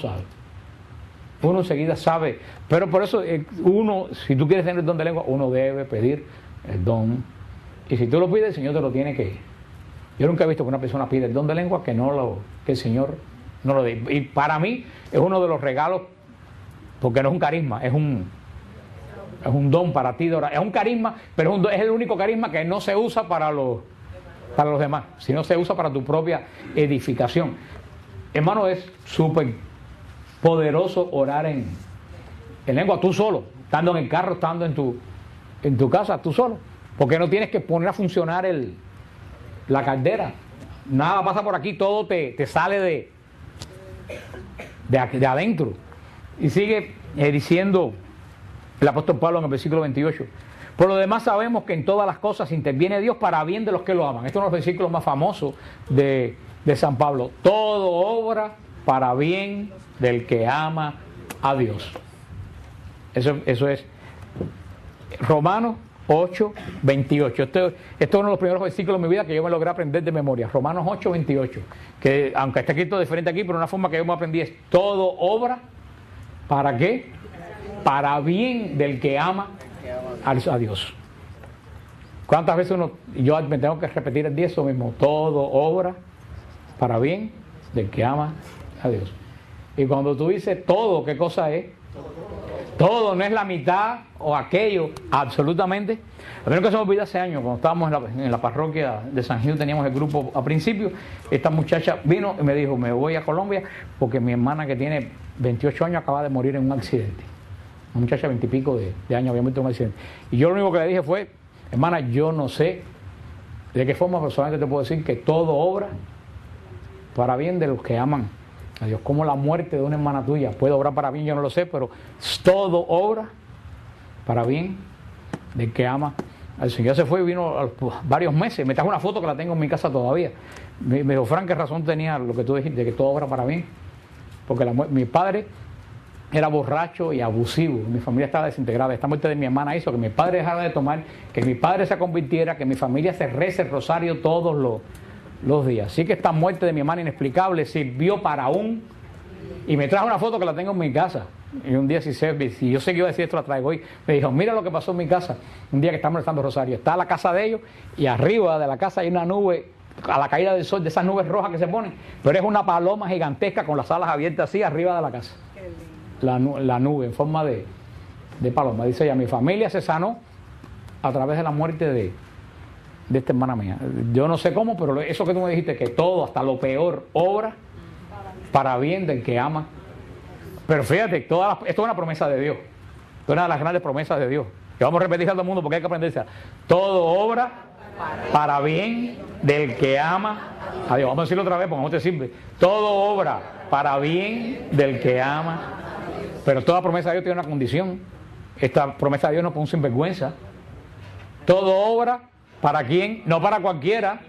Speaker 1: sabe. Uno enseguida sabe. Pero por eso si tú quieres tener el don de lengua, uno debe pedir el don. Y si tú lo pides, el Señor te lo tiene que... Yo nunca he visto que una persona pide el don de lengua que el Señor no lo dé. Y para mí es uno de los regalos, porque no es un carisma, es un don para ti de orar. Es un carisma, pero es el único carisma que no se usa para los demás, sino se usa para tu propia edificación. Hermano, es súper poderoso orar en lengua, tú solo, estando en el carro, estando en tu casa, tú solo, porque no tienes que poner a funcionar la caldera. Nada pasa por aquí, todo te sale de adentro. Y sigue diciendo el apóstol Pablo en el versículo 28. Por lo demás sabemos que en todas las cosas interviene Dios para bien de los que lo aman. Estos son los versículos más famosos de San Pablo. Todo obra para bien del que ama a Dios. Eso es Romanos 8, 28. Este es uno de los primeros versículos de mi vida que yo me logré aprender de memoria. Romanos 8, 28. Que aunque está escrito diferente aquí, pero una forma que yo me aprendí es: todo obra, ¿para qué? Para bien del que ama a Dios. ¿Cuántas veces yo me tengo que repetir el día eso mismo? Todo obra para bien del que ama a Dios. Y cuando tú dices todo, ¿qué cosa es? Todo, no es la mitad o aquello, absolutamente. A mí nunca se me olvida hace años, cuando estábamos en la parroquia de San Gil, teníamos el grupo a principio. Esta muchacha vino y me dijo: me voy a Colombia porque mi hermana, que tiene 28 años, acaba de morir en un accidente. Una muchacha de 20 y pico de años había muerto en un accidente. Y yo lo único que le dije fue: hermana, yo no sé de qué forma personalmente te puedo decir que todo obra para bien de los que aman a Dios. Como la muerte de una hermana tuya puede obrar para bien, yo no lo sé, pero todo obra para bien del que ama al Señor. Se fue y vino a varios meses. Me trajo una foto que la tengo en mi casa todavía. Me dijo: Frank, ¿qué razón tenía lo que tú dijiste, de que todo obra para bien? Porque mi padre era borracho y abusivo. Mi familia estaba desintegrada. Esta muerte de mi hermana hizo que mi padre dejara de tomar, que mi padre se convirtiera, que mi familia se rece el rosario todos los días. Así que esta muerte de mi hermana inexplicable sirvió para y me trajo una foto que la tengo en mi casa. Y un día, si yo sé que iba a decir esto, la traigo hoy. Me dijo: mira lo que pasó en mi casa un día que estamos rezando rosario. Está la casa de ellos y arriba de la casa hay una nube, a la caída del sol, de esas nubes rojas que se ponen, pero es una paloma gigantesca con las alas abiertas así arriba de la casa. La nube en forma de paloma. Dice ella: mi familia se sanó a través de la muerte de esta hermana mía. Yo no sé cómo, pero eso que tú me dijiste, que todo, hasta lo peor, obra para bien del que ama. Pero fíjate, esto es una promesa de Dios. Esto es una de las grandes promesas de Dios. Que vamos a repetir a todo el mundo porque hay que aprenderse. Todo obra para bien del que ama a Dios. Vamos a decirlo otra vez porque no te sirve. Todo obra para bien del que ama. Pero toda promesa de Dios tiene una condición. Esta promesa de Dios no es para un sinvergüenza. Todo obra ¿para quién? No para cualquiera.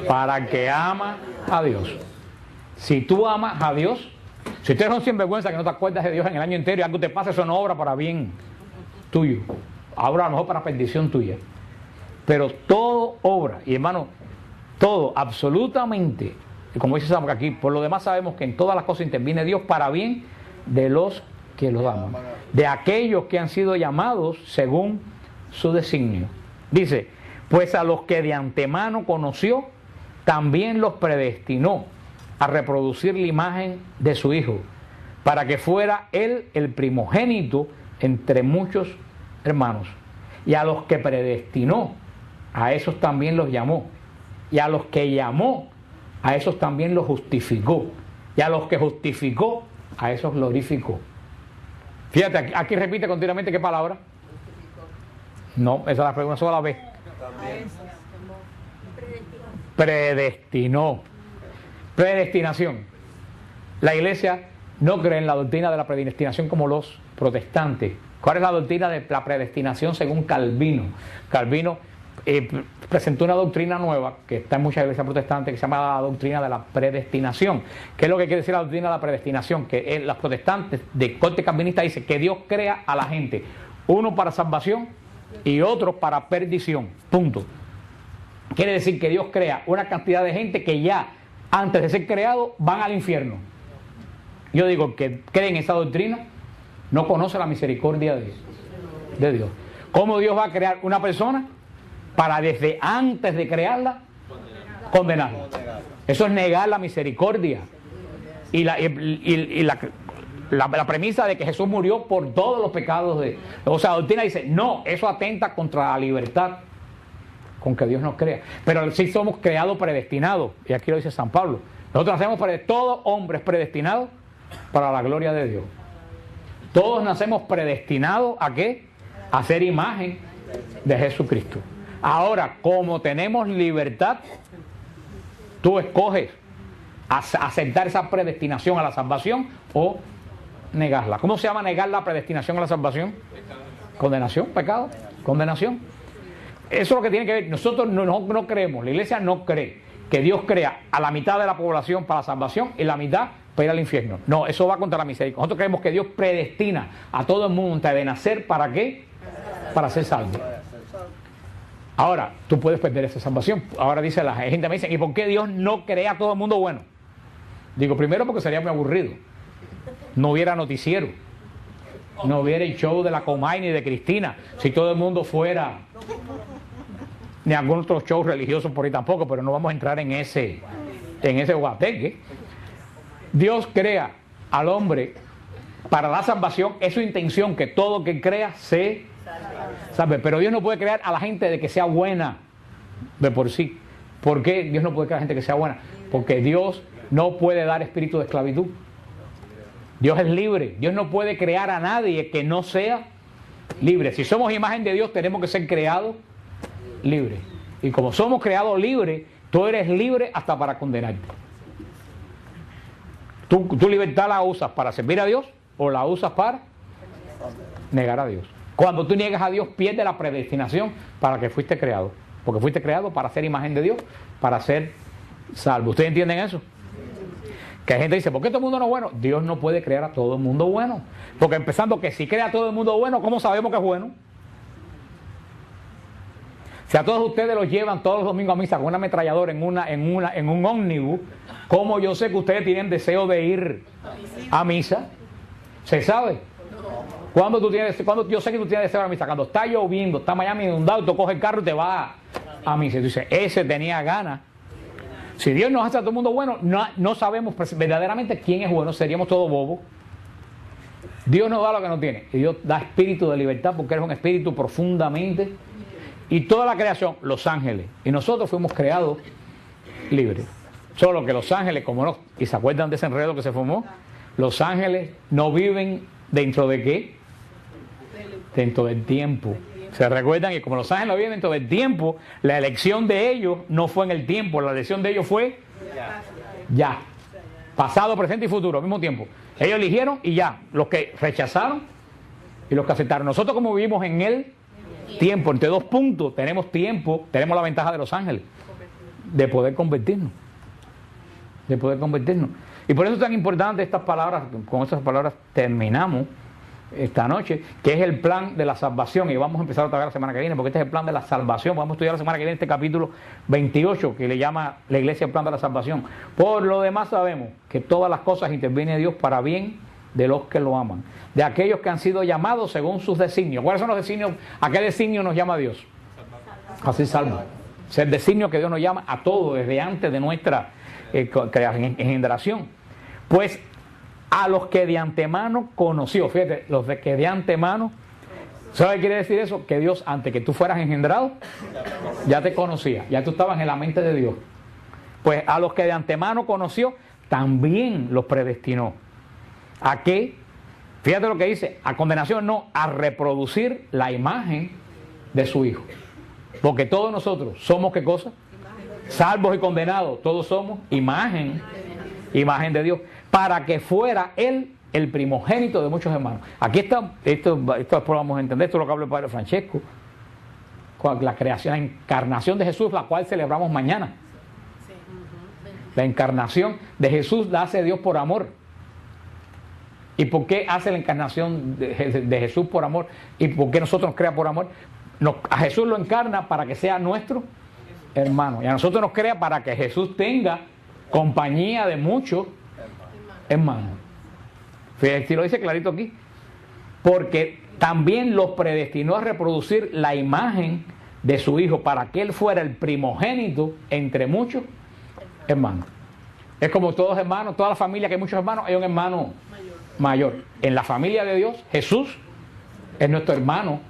Speaker 1: Para el que ama a Dios. Si tú amas a Dios, si tú eres un sinvergüenza que no te acuerdas de Dios en el año entero y algo te pasa, eso no obra para bien tuyo. Obra a lo mejor para perdición tuya. Pero todo obra, y hermano, todo, absolutamente, como dice Samuel aquí, por lo demás sabemos que en todas las cosas interviene Dios para bien de los que lo aman, de aquellos que han sido llamados según su designio. Dice: pues a los que de antemano conoció, también los predestinó a reproducir la imagen de su Hijo, para que fuera Él el primogénito entre muchos hermanos. Y a los que predestinó, a esos también los llamó. Y a los que llamó, a esos también los justificó. Y a los que justificó, a esos glorificó. Fíjate, aquí repite continuamente ¿qué palabra? No, esa es la una sola vez. Predestinó. Predestinación. La iglesia no cree en la doctrina de la predestinación como los protestantes. ¿Cuál es la doctrina de la predestinación según Calvino? Calvino presentó una doctrina nueva que está en muchas iglesias protestantes, que se llama la doctrina de la predestinación. ¿Qué es lo que quiere decir la doctrina de la predestinación? Que los protestantes de corte calvinista dicen que Dios crea a la gente, uno para salvación y otro para perdición. Punto. Quiere decir que Dios crea una cantidad de gente que ya antes de ser creado van al infierno. Yo digo que cree en esa doctrina no conoce la misericordia de Dios. ¿Cómo Dios va a crear una persona para desde antes de crearla condenarla? Eso es negar la misericordia y la premisa de que Jesús murió por todos los pecados o sea, la doctrina dice no, eso atenta contra la libertad con que Dios nos crea. Pero sí somos creados predestinados, y aquí lo dice San Pablo. Nosotros nacemos todo hombre es predestinado para la gloria de Dios. Todos nacemos predestinados ¿a qué? A ser imagen de Jesucristo. Ahora, como tenemos libertad, tú escoges aceptar esa predestinación a la salvación o negarla. ¿Cómo se llama negar la predestinación a la salvación? Condenación, pecado, condenación. Eso es lo que tiene que ver. Nosotros no creemos, la iglesia no cree que Dios crea a la mitad de la población para la salvación y la mitad para ir al infierno. No, eso va contra la misericordia. Nosotros creemos que Dios predestina a todo el mundo antes de nacer, ¿para qué? Para ser salvo. Ahora, tú puedes perder esa salvación. Ahora dice la gente, me dice, ¿y por qué Dios no crea a todo el mundo bueno? Digo, primero porque sería muy aburrido. No hubiera noticiero. No hubiera el show de la Comay ni de Cristina. Si todo el mundo fuera, ni algún otro show religioso por ahí tampoco, pero no vamos a entrar en ese guateque. Dios crea al hombre para la salvación. Es su intención que todo que crea se salve. Pero Dios no puede crear a la gente de que sea buena de por sí. ¿Por qué Dios no puede crear a la gente que sea buena? Porque Dios no puede dar espíritu de esclavitud. Dios es libre. Dios no puede crear a nadie que no sea libre. Si somos imagen de Dios, tenemos que ser creados libres. Y como somos creados libres, tú eres libre hasta para condenarte. Tu libertad la usas para servir a Dios o la usas para negar a Dios. Cuando tú niegas a Dios, pierdes la predestinación para que fuiste creado. Porque fuiste creado para ser imagen de Dios, para ser salvo. ¿Ustedes entienden eso? Que hay gente que dice, ¿por qué todo el mundo no es bueno? Dios no puede crear a todo el mundo bueno. Porque empezando que si crea a todo el mundo bueno, ¿cómo sabemos que es bueno? Si a todos ustedes los llevan todos los domingos a misa con una ametralladora en un ómnibus, ¿cómo yo sé que ustedes tienen deseo de ir a misa? ¿Se sabe? Cuando yo sé que tú tienes deseo de ir a misa? Cuando está lloviendo, está Miami inundado, tú coges el carro y te vas a misa. Y tú dices, ese tenía ganas. Si Dios nos hace a todo el mundo bueno, no sabemos verdaderamente quién es bueno, seríamos todos bobos. Dios nos da lo que no tiene. Y Dios da espíritu de libertad porque eres un espíritu profundamente. Y toda la creación, los ángeles. Y nosotros fuimos creados libres. Solo que los ángeles, como no, y se acuerdan de ese enredo que se formó, los ángeles no viven dentro de qué? Dentro del tiempo. Se recuerdan que como los ángeles no viven dentro del tiempo, la elección de ellos no fue en el tiempo, la elección de ellos fue ya. Pasado, presente y futuro, al mismo tiempo. Ellos eligieron y ya. Los que rechazaron y los que aceptaron. Nosotros como vivimos en el tiempo, entre dos puntos, tenemos tiempo, tenemos la ventaja de los ángeles, de poder convertirnos. De poder convertirnos. Y por eso es tan importante estas palabras, con estas palabras terminamos esta noche, que es el plan de la salvación, y vamos a empezar otra vez la semana que viene, porque este es el plan de la salvación. Vamos a estudiar la semana que viene este capítulo 28, que le llama la iglesia el plan de la salvación. Por lo demás sabemos que todas las cosas interviene Dios para bien de los que lo aman, de aquellos que han sido llamados según sus designios. ¿Cuáles son los designios? ¿A qué designio nos llama Dios? Así salvo. Es el designio que Dios nos llama a todos desde antes de nuestra engendración. Pues a los que de antemano conoció, fíjate, los de que de antemano, ¿sabes qué quiere decir eso? Que Dios, antes que tú fueras engendrado, ya te conocía, ya tú estabas en la mente de Dios. Pues a los que de antemano conoció, también los predestinó. ¿A qué? Fíjate lo que dice, a condenación no, a reproducir la imagen de su Hijo. Porque todos nosotros somos, ¿qué cosa? Salvos y condenados, todos somos imagen de Dios, para que fuera Él el primogénito de muchos hermanos. Aquí está, esto después vamos a entender, esto es lo que habla el Padre Francesco, con la creación, la encarnación de Jesús, la cual celebramos mañana. La encarnación de Jesús la hace Dios por amor. ¿Y por qué hace la encarnación de Jesús por amor? ¿Y por qué nosotros nos crea por amor? A Jesús lo encarna para que sea nuestro hermano. Y a nosotros nos crea para que Jesús tenga compañía de muchos hermanos. Fíjate, lo dice clarito aquí. Porque también los predestinó a reproducir la imagen de su Hijo para que Él fuera el primogénito entre muchos hermanos. Es como todos hermanos, toda la familia que hay muchos hermanos, hay un hermano mayor. En la familia de Dios, Jesús es nuestro hermano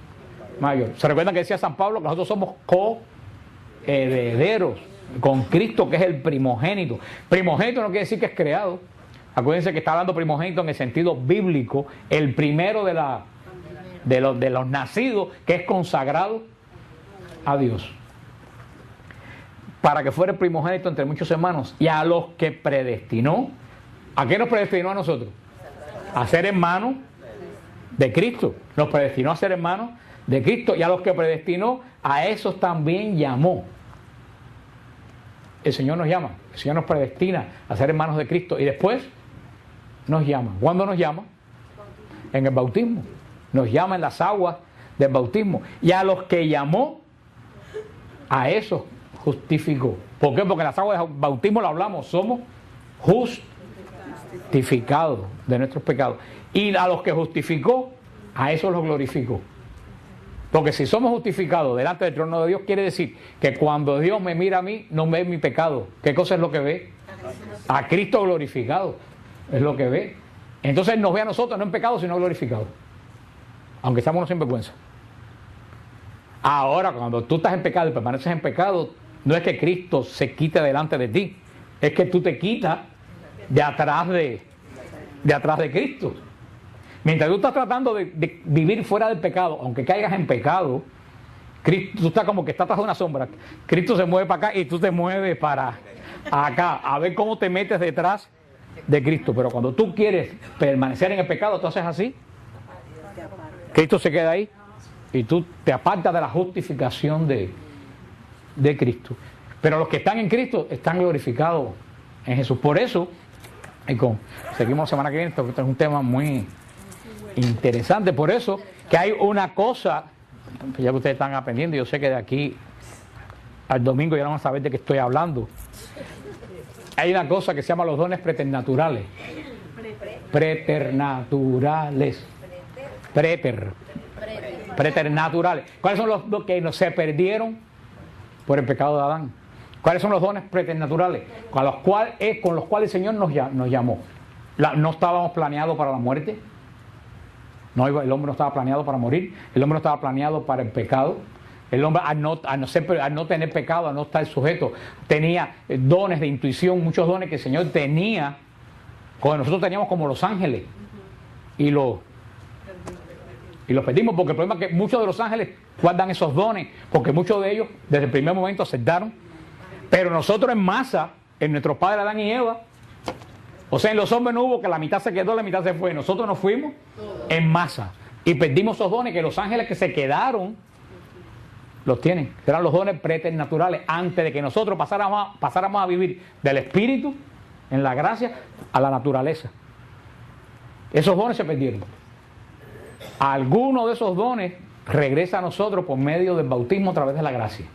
Speaker 1: mayor. ¿Se recuerdan que decía San Pablo que nosotros somos coherederos con Cristo, que es el primogénito? Primogénito no quiere decir que es creado. Acuérdense que está hablando primogénito en el sentido bíblico, el primero de los nacidos, que es consagrado a Dios. para que fuera el primogénito entre muchos hermanos, y a los que predestinó, ¿a qué nos predestinó a nosotros? A ser hermanos de Cristo. Nos predestinó a ser hermanos de Cristo, y a los que predestinó, a esos también llamó. El Señor nos llama, el Señor nos predestina a ser hermanos de Cristo, y después nos llama. ¿Cuándo nos llama? En el bautismo. Nos llama en las aguas del bautismo. Y a los que llamó, a esos justificó. ¿Por qué? Porque en las aguas del bautismo lo hablamos, somos justificados de nuestros pecados. Y a los que justificó, a esos los glorificó. Porque si somos justificados delante del trono de Dios, quiere decir que cuando Dios me mira a mí, no ve mi pecado. ¿Qué cosa es lo que ve? A Cristo glorificado. Es lo que ve. Entonces Él nos ve a nosotros no en pecado, sino glorificado. Aunque estamos sin vergüenza. Ahora, cuando tú estás en pecado y permaneces en pecado, no es que Cristo se quite delante de ti, es que tú te quitas de atrás de Cristo. Mientras tú estás tratando de vivir fuera del pecado, aunque caigas en pecado, Cristo, tú estás como que estás tras una sombra. Cristo se mueve para acá y tú te mueves para acá, a ver cómo te metes detrás de Cristo. Pero cuando tú quieres permanecer en el pecado, tú haces así, Cristo se queda ahí y tú te apartas de la justificación de Cristo. Pero los que están en Cristo están glorificados en Jesús. Por eso, seguimos la semana que viene, esto es un tema muy interesante. Por eso que hay una cosa, ya que ustedes están aprendiendo, yo sé que de aquí al domingo ya no van a saber de qué estoy hablando. Hay una cosa que se llama los dones preternaturales. Preternaturales. Preternaturales. ¿Cuáles son los que se perdieron por el pecado de Adán? ¿Cuáles son los dones preternaturales? Con los cuales el Señor nos llamó. No estábamos planeados para la muerte. No, el hombre no estaba planeado para morir. El hombre no estaba planeado para el pecado. El hombre, al no tener pecado, al no estar sujeto, tenía dones de intuición, muchos dones que el Señor tenía, como nosotros teníamos como los ángeles. Y los perdimos, porque el problema es que muchos de los ángeles guardan esos dones, porque muchos de ellos desde el primer momento aceptaron. Pero nosotros en masa, en nuestros padres Adán y Eva, o sea, en los hombres no hubo que la mitad se quedó, la mitad se fue. Nosotros nos fuimos en masa y perdimos esos dones que los ángeles que se quedaron los tienen. Eran los dones preternaturales antes de que nosotros pasáramos a vivir del espíritu, en la gracia, a la naturaleza. Esos dones se perdieron. Alguno de esos dones regresa a nosotros por medio del bautismo a través de la gracia,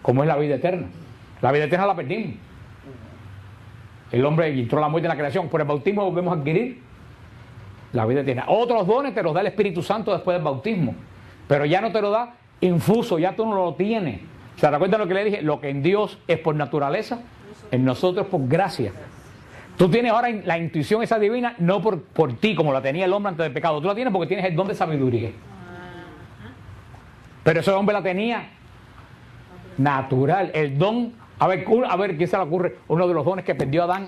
Speaker 1: como es la vida eterna. La vida eterna la perdimos. El hombre entró a la muerte en la creación. Por el bautismo volvemos a adquirir la vida eterna. Otros dones te los da el Espíritu Santo después del bautismo, pero ya no te lo da infuso, ya tú no lo tienes. ¿Se recuerdan lo que le dije? Lo que en Dios es por naturaleza, en nosotros por gracia. Tú tienes ahora la intuición esa divina, no por ti, como la tenía el hombre antes del pecado. Tú la tienes porque tienes el don de sabiduría. Pero ese hombre la tenía natural. El don, a ver quién se le ocurre, uno de los dones que perdió Adán,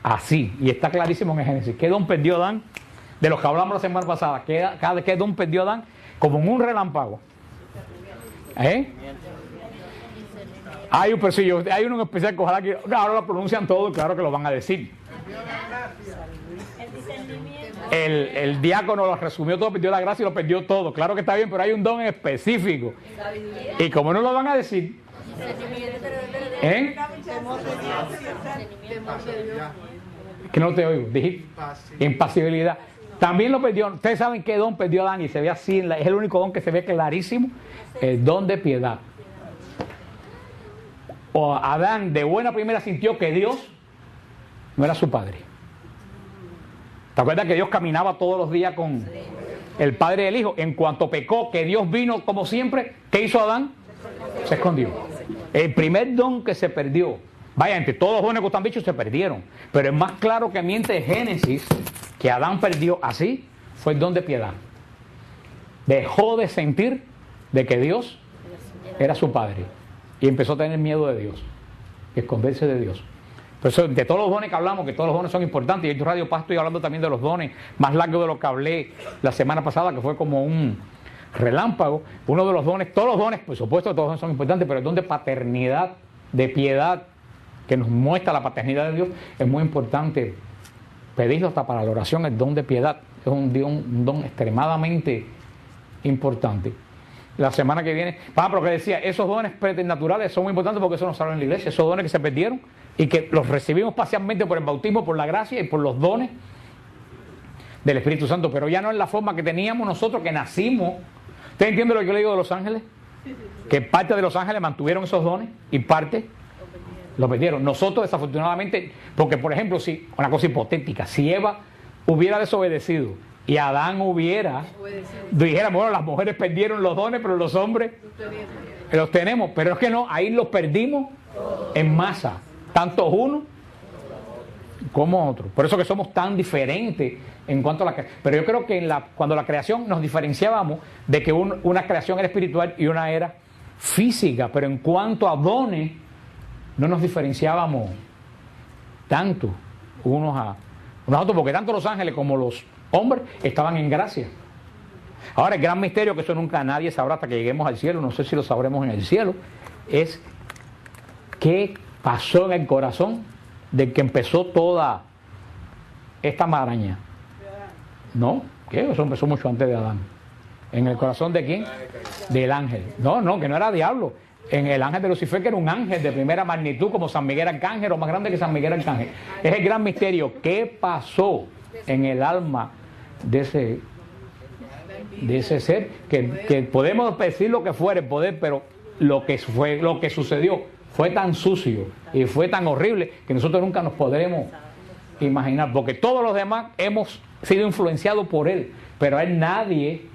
Speaker 1: así, y está clarísimo en el Génesis. ¿Qué don perdió Adán? De los que hablamos la semana pasada. ¿Qué don perdió Adán? Como en un relámpago. Hay uno en especial que ojalá que ahora lo pronuncian todo, claro que lo van a decir. El diácono lo resumió todo, perdió la gracia y lo perdió todo. Claro que está bien, pero hay un don específico. Y como no lo van a decir, que no te oigo, dije impasibilidad. También lo perdió. Ustedes saben qué don perdió Adán y se ve así, es el único don que se ve clarísimo, el don de piedad. O Adán de buena primera sintió que Dios no era su padre. ¿Te acuerdas que Dios caminaba todos los días con el padre y el hijo? En cuanto pecó, que Dios vino como siempre, ¿qué hizo Adán? Se escondió. El primer don que se perdió, vaya, entre todos los dones que están dichos se perdieron, pero es más claro que miente Génesis que Adán perdió así, fue el don de piedad. Dejó de sentir de que Dios era su padre y empezó a tener miedo de Dios, esconderse de Dios. Por eso, de todos los dones que hablamos, que todos los dones son importantes, y en tu Radio Paz estoy hablando también de los dones, más largo de lo que hablé la semana pasada, que fue como un relámpago. Uno de los dones, todos los dones, por supuesto, todos son importantes, pero el don de paternidad de piedad que nos muestra la paternidad de Dios, es muy importante pedirlo hasta para la oración, el don de piedad. Es un don extremadamente importante. La semana que viene, pero que decía, esos dones preternaturales son muy importantes porque eso nos salva en la iglesia, esos dones que se perdieron y que los recibimos parcialmente por el bautismo, por la gracia y por los dones del Espíritu Santo, pero ya no en la forma que teníamos nosotros, que nacimos. ¿Usted entiende lo que yo le digo de los ángeles? Que parte de los ángeles mantuvieron esos dones y parte lo perdieron. Nosotros desafortunadamente, porque por ejemplo, si una cosa hipotética, si Eva hubiera desobedecido y Adán dijéramos, bueno, las mujeres perdieron los dones, pero los hombres los tenemos, pero es que no, ahí los perdimos en masa, tanto uno como otro. Por eso que somos tan diferentes en cuanto a la creación. Pero yo creo que cuando la creación nos diferenciábamos de que una creación era espiritual y una era física, pero en cuanto a dones no nos diferenciábamos tanto unos a otros, porque tanto los ángeles como los hombres estaban en gracia. Ahora el gran misterio, que eso nunca nadie sabrá hasta que lleguemos al cielo, no sé si lo sabremos en el cielo, es qué pasó en el corazón del que empezó toda esta maraña. No, ¿qué? Eso empezó mucho antes de Adán. ¿En el corazón de quién? Del ángel. No, que no era diablo. En el ángel de Lucifer, que era un ángel de primera magnitud, como San Miguel Arcángel, o más grande que San Miguel Arcángel. Es el gran misterio. ¿Qué pasó en el alma de ese ser? Que podemos decir lo que fuera el poder, pero lo que sucedió fue tan sucio y fue tan horrible que nosotros nunca nos podremos imaginar, porque todos los demás hemos sido influenciados por él, pero a él nadie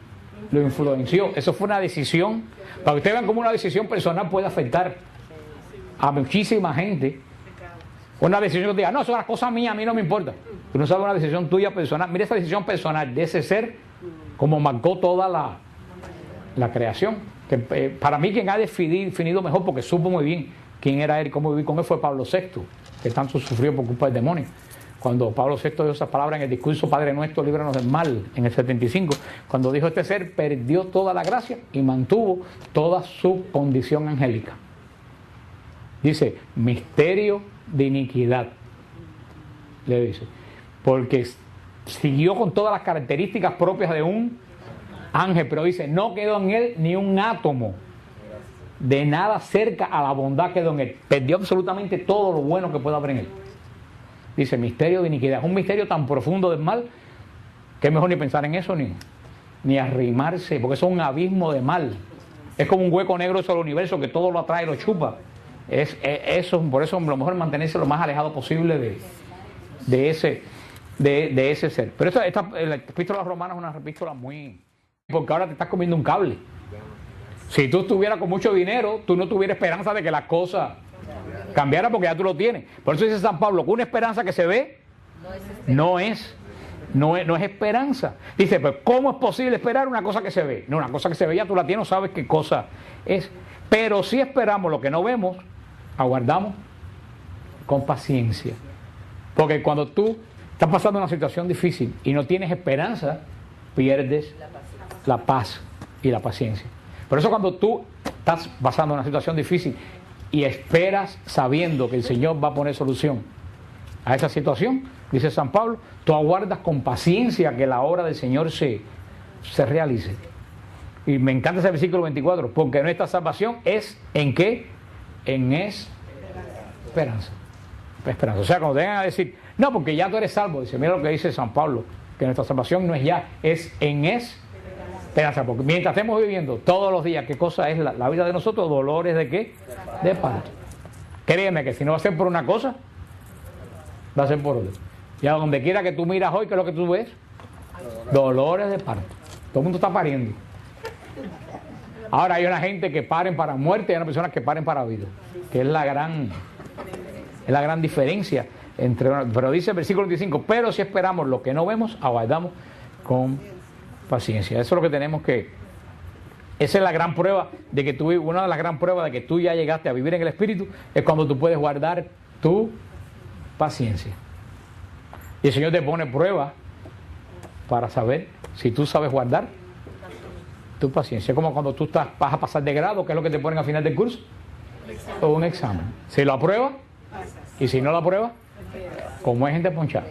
Speaker 1: lo influenció. Eso fue una decisión, para que ustedes vean cómo una decisión personal puede afectar a muchísima gente. Una decisión que diga, no, eso es una cosa mía, a mí no me importa. Tú no sabes, una decisión tuya personal. Mira esa decisión personal de ese ser, como marcó toda la creación. Que, para mí quien ha definido mejor, porque supo muy bien quién era él y cómo vivir con él, fue Pablo VI, que tanto sufrió por culpa del demonio. Cuando Pablo VI dio esas palabras en el discurso Padre Nuestro, líbranos del mal, en el 75, cuando dijo, este ser perdió toda la gracia y mantuvo toda su condición angélica. Dice, misterio de iniquidad, le dice, porque siguió con todas las características propias de un ángel, pero dice, no quedó en él ni un átomo de nada cerca a la bondad quedó en él. Perdió absolutamente todo lo bueno que puede haber en él. Dice, misterio de iniquidad. Es un misterio tan profundo del mal que es mejor ni pensar en eso ni arrimarse, porque eso es un abismo de mal. Es como un hueco negro sobre el universo que todo lo atrae y lo chupa. Por eso lo mejor es mantenerse lo más alejado posible de ese ser. Pero la epístola a los Romanos es una epístola muy... porque ahora te estás comiendo un cable. Si tú estuvieras con mucho dinero, tú no tuvieras esperanza de que las cosas cambiaran, porque ya tú lo tienes. Por eso dice San Pablo, que una esperanza que se ve no es esperanza. Dice, pues ¿cómo es posible esperar una cosa que se ve? No, una cosa que se ve ya tú la tienes, no sabes qué cosa es. Pero si esperamos lo que no vemos, aguardamos con paciencia. Porque cuando tú estás pasando una situación difícil y no tienes esperanza, pierdes la paz y la paciencia. Por eso cuando tú estás pasando una situación difícil y esperas sabiendo que el Señor va a poner solución a esa situación, dice San Pablo, tú aguardas con paciencia que la obra del Señor se realice. Y me encanta ese versículo 24, porque nuestra salvación es ¿en qué? En esperanza. O sea, cuando vengan a decir, no, porque ya tú eres salvo, dice, mira lo que dice San Pablo, que nuestra salvación no es ya, es en esperanza, porque mientras estemos viviendo todos los días, ¿qué cosa es la vida de nosotros? Dolores de ¿qué? De parto. Créeme que si no va a ser por una cosa, va a ser por otra. Y a donde quiera que tú miras hoy, ¿qué es lo que tú ves? Dolores de parto. Todo el mundo está pariendo. Ahora hay una gente que paren para muerte y hay una persona que paren para vida, que es la gran diferencia entre pero dice el versículo 25, pero si esperamos lo que no vemos, aguardamos con paciencia. Eso es lo que tenemos esa es la gran prueba de que una de las gran pruebas de que tú ya llegaste a vivir en el Espíritu, es cuando tú puedes guardar tu paciencia. Y el Señor te pone prueba para saber si tú sabes guardar tu paciencia. Es como cuando tú vas a pasar de grado, que es lo que te ponen al final del curso. un examen. Si lo aprueba, y si no lo aprueba, como es gente ponchada.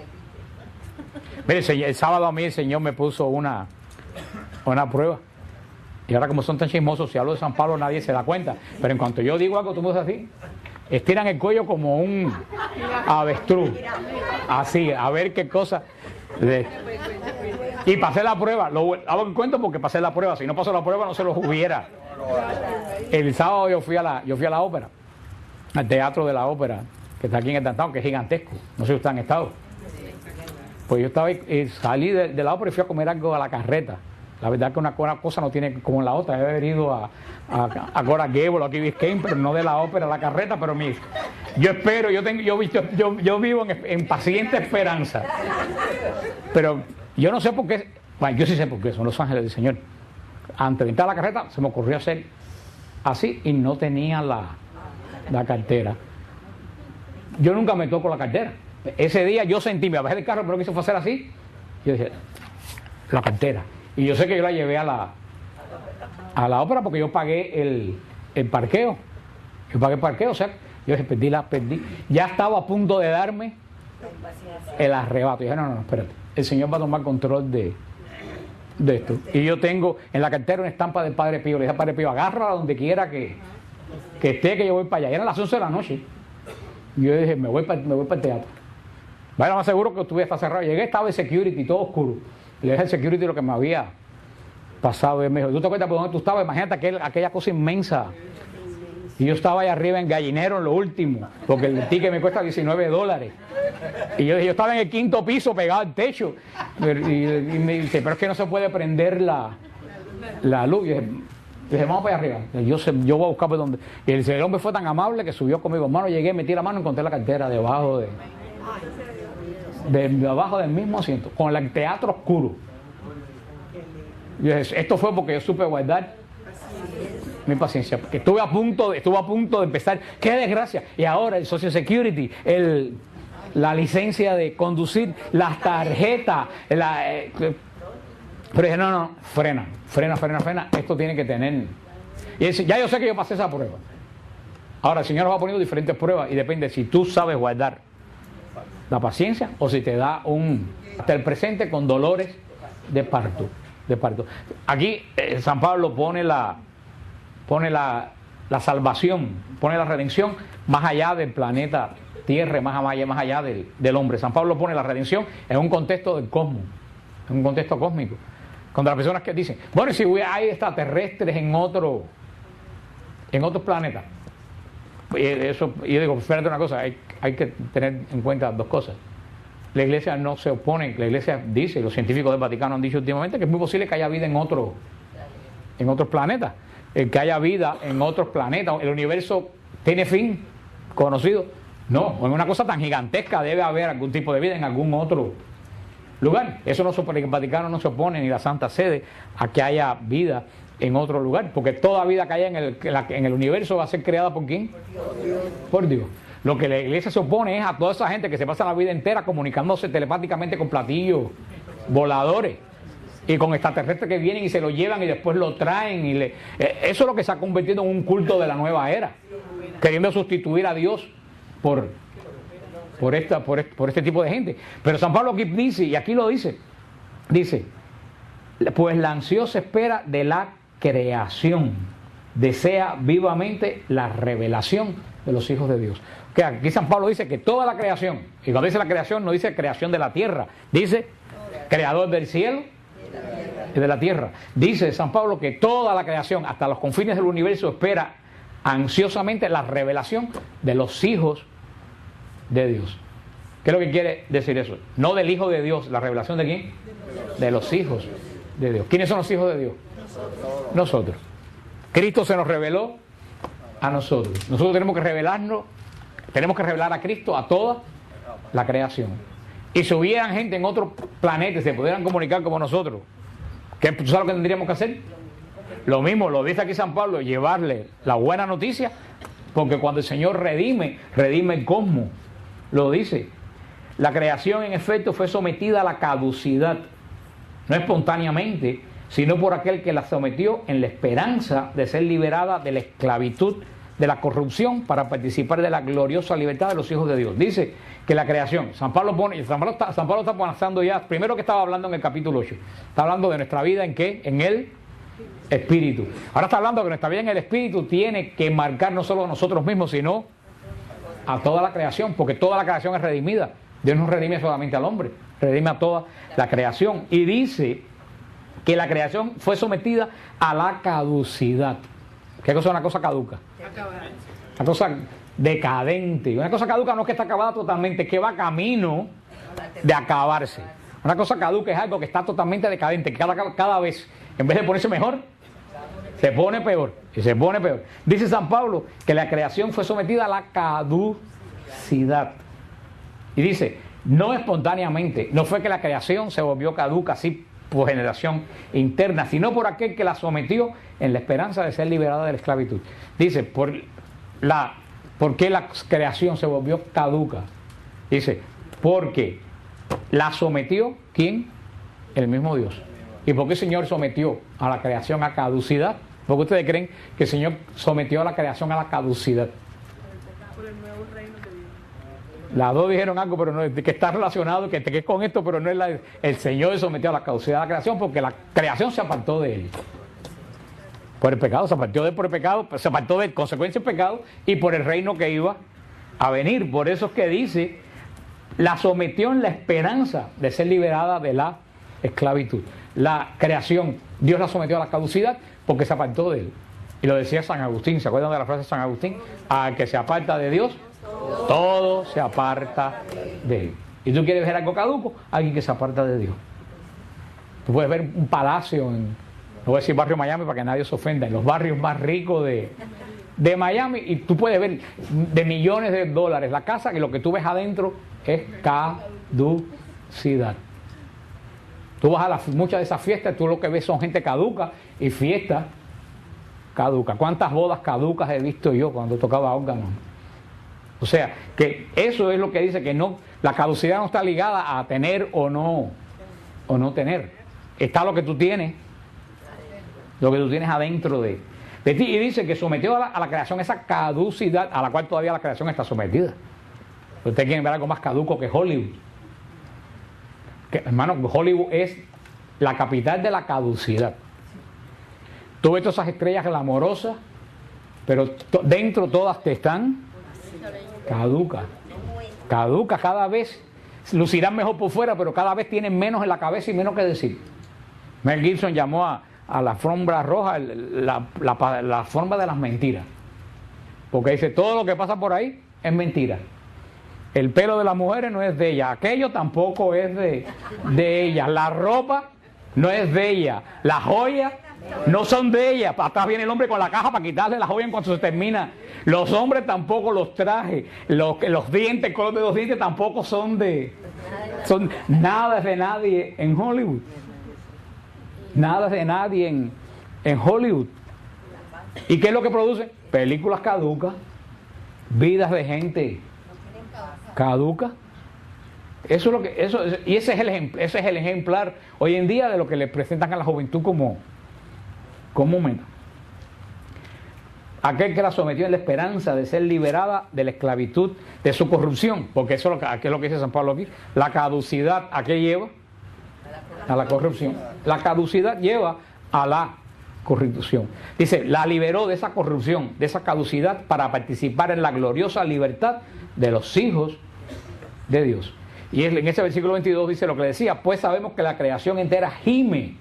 Speaker 1: Mire, el sábado a mí el Señor me puso una prueba. Y ahora como son tan chismosos, si hablo de San Pablo nadie se da cuenta. Pero en cuanto yo digo algo, tú me haces así. Estiran el cuello como un avestruz. Así, a ver qué cosa. Y pasé la prueba. Hago el cuento porque pasé la prueba. Si no pasó la prueba no se los hubiera. El sábado yo fui a la ópera. Al teatro de la ópera, que está aquí en el downtown, que es gigantesco. No sé si ustedes han estado. Pues yo estaba salí de la ópera y fui a comer algo a la carreta. La verdad que una cosa no tiene como en la otra. He haber ido a Cora Gable, a Key Biscayne, pero no de la ópera a la carreta. Pero yo espero, yo vivo en paciente esperanza. Pero yo no sé por qué. Bueno, yo sí sé por qué, son los ángeles del Señor. Antes de entrar a la carreta se me ocurrió hacer así y no tenía la cartera. Yo nunca me toco la cartera. Ese día yo sentí, me bajé del carro, pero quise hacer así. Yo dije, la cartera. Y yo sé que yo la llevé a la ópera porque yo pagué el parqueo. Yo pagué el parqueo, o sea, yo dije, perdí. Ya estaba a punto de darme el arrebato. Y dije, no, espérate. El Señor va a tomar control de esto. Y yo tengo en la cartera una estampa del Padre Pío. Le dije al Padre Pío, agárrala donde quiera que esté, que yo voy para allá. Y eran las 11 de la noche. Y yo dije, me voy para el teatro. Bueno, más seguro que estuviera cerrado. Llegué, estaba el security, todo oscuro. Le dije al security lo que me había pasado. Y él me dijo, ¿tú te acuerdas por dónde tú estabas? Imagínate aquella cosa inmensa. Y yo estaba allá arriba en Gallinero en lo último, porque el ticket me cuesta $19. Y yo dije, yo estaba en el 5º piso pegado al techo. Y me dice, pero es que no se puede prender la luz. Y dije, vamos para allá arriba. Yo voy a buscar por dónde. Y el hombre fue tan amable que subió conmigo. Hermano, llegué, metí la mano y encontré la cartera debajo debajo del mismo asiento, con el teatro oscuro. Y dije, esto fue porque yo supe guardar mi paciencia, porque estuve a punto de empezar. ¡Qué desgracia! Y ahora el Social Security, la licencia de conducir, las tarjetas, pero dije, no, frena. Esto tiene que tener. Y dice, ya yo sé que yo pasé esa prueba. Ahora el Señor nos va poniendo diferentes pruebas y depende si tú sabes guardar la paciencia o si te da hasta el presente con dolores de parto. Aquí San Pablo pone la salvación, pone la redención más allá del planeta Tierra, más allá del hombre. San Pablo pone la redención en un contexto del cosmos, en un contexto cósmico. Contra las personas que dicen, bueno, si hay extraterrestres en otros planetas. Y yo digo, fíjate una cosa, hay que tener en cuenta dos cosas. La Iglesia no se opone, la Iglesia dice, los científicos del Vaticano han dicho últimamente que es muy posible que haya vida en otros planetas, que haya vida en otros planetas. El universo tiene fin conocido. No, en una cosa tan gigantesca debe haber algún tipo de vida en algún otro lugar. Eso no, el Vaticano no se opone, ni la Santa Sede, a que haya vida en otro lugar, porque toda vida que haya en el universo va a ser creada ¿por quién? Por Dios. Lo que la Iglesia se opone es a toda esa gente que se pasa la vida entera comunicándose telepáticamente con platillos voladores y con extraterrestres que vienen y se lo llevan y después lo traen eso es lo que se ha convertido en un culto de la nueva era, queriendo sustituir a Dios por este tipo de gente. Pero San Pablo aquí dice, y aquí lo dice, pues la ansiosa espera de la creación desea vivamente la revelación de los hijos de Dios. Que aquí San Pablo dice que toda la creación, y cuando dice la creación no dice creación de la tierra, dice creador del cielo y de la tierra. Dice San Pablo que toda la creación, hasta los confines del universo, espera ansiosamente la revelación de los hijos de Dios. ¿Qué es lo que quiere decir eso? No del Hijo de Dios, la revelación de quién? De los hijos de Dios. ¿Quiénes son los hijos de Dios? Nosotros. Cristo se nos reveló a nosotros. Nosotros tenemos que revelar a Cristo a toda la creación. Y si hubieran gente en otros planetas, se pudieran comunicar como nosotros, ¿tú sabes lo que tendríamos que hacer? Lo mismo, lo dice aquí San Pablo, llevarle la buena noticia, porque cuando el Señor redime el cosmos, lo dice. La creación en efecto fue sometida a la caducidad, no espontáneamente, sino por aquel que la sometió en la esperanza de ser liberada de la esclavitud de la corrupción para participar de la gloriosa libertad de los hijos de Dios. Dice que la creación, San Pablo está pasando ya, primero que estaba hablando en el capítulo 8, está hablando de nuestra vida en ¿qué? En el Espíritu. Ahora está hablando que nuestra vida en el Espíritu tiene que marcar no solo a nosotros mismos, sino a toda la creación, porque toda la creación es redimida. Dios no redime solamente al hombre, redime a toda la creación. Y dice que la creación fue sometida a la caducidad. ¿Qué cosa es una cosa caduca? Una cosa decadente. Una cosa caduca no es que está acabada totalmente, es que va camino de acabarse. Una cosa caduca es algo que está totalmente decadente, que cada vez, en vez de ponerse mejor, se pone peor, y se pone peor. Dice San Pablo que la creación fue sometida a la caducidad. Y dice, no espontáneamente, no fue que la creación se volvió caduca así por generación interna, sino por aquel que la sometió en la esperanza de ser liberada de la esclavitud. Dice, ¿por qué la creación se volvió caduca? Dice, porque la sometió, ¿quién? El mismo Dios. ¿Y por qué el Señor sometió a la creación a caducidad? ¿Por qué ustedes creen que el Señor sometió a la creación a la caducidad?
Speaker 2: Por el nuevo reino de Dios.
Speaker 1: Las dos dijeron algo, pero no es que está relacionado, que es con esto, pero no es el Señor sometió a la caducidad a la creación, porque la creación se apartó de Él. Por el pecado, se apartó de Él por el pecado, se apartó de consecuencia del pecado y por el reino que iba a venir. Por eso es que dice, la sometió en la esperanza de ser liberada de la esclavitud. La creación, Dios la sometió a la caducidad porque se apartó de Él. Y lo decía San Agustín, ¿se acuerdan de la frase de San Agustín? Al que se aparta de Dios, todo se aparta de Él. ¿Y tú quieres ver algo caduco? Alguien que se aparta de Dios. Tú puedes ver un palacio en, no voy a decir barrio Miami para que nadie se ofenda, en los barrios más ricos de Miami, y tú puedes ver de millones de dólares la casa, que lo que tú ves adentro es caducidad. Tú vas a muchas de esas fiestas, tú lo que ves son gente caduca y fiestas caducas. ¿Cuántas bodas caducas he visto yo cuando tocaba órgano? O sea, que eso es lo que dice, que no, la caducidad no está ligada a tener o no tener. Está lo que tú tienes adentro de ti. Y dice que sometió a la creación esa caducidad a la cual todavía la creación está sometida. Ustedes quieren ver algo más caduco que Hollywood. Hermano, Hollywood es la capital de la caducidad. Tú ves todas esas estrellas glamorosas, pero dentro todas te están caducas. Caducas, cada vez lucirán mejor por fuera, pero cada vez tienen menos en la cabeza y menos que decir. Mel Gibson llamó a la alfombra roja la alfombra de las mentiras. Porque dice, todo lo que pasa por ahí es mentira. El pelo de las mujeres no es de ellas, aquello tampoco es de ellas, la ropa no es de ella, las joyas no son de ella. Atrás viene el hombre con la caja para quitarle la joya en cuanto se termina. Los hombres tampoco los trajes, los dientes, el color de los dientes tampoco nada es de nadie en Hollywood. Nada es de nadie en Hollywood. ¿Y qué es lo que produce? Películas caducas, vidas de gente caduca. Eso es lo que, y ese es el ejemplar hoy en día de lo que le presentan a la juventud como momento. Aquel que la sometió en la esperanza de ser liberada de la esclavitud de su corrupción, porque eso es lo que dice San Pablo aquí. La caducidad, ¿a qué lleva? A la corrupción. La caducidad lleva a la corrupción. Dice, la liberó de esa corrupción, de esa caducidad, para participar en la gloriosa libertad de los hijos de Dios. Y en ese versículo 22 dice lo que decía, pues sabemos que la creación entera gime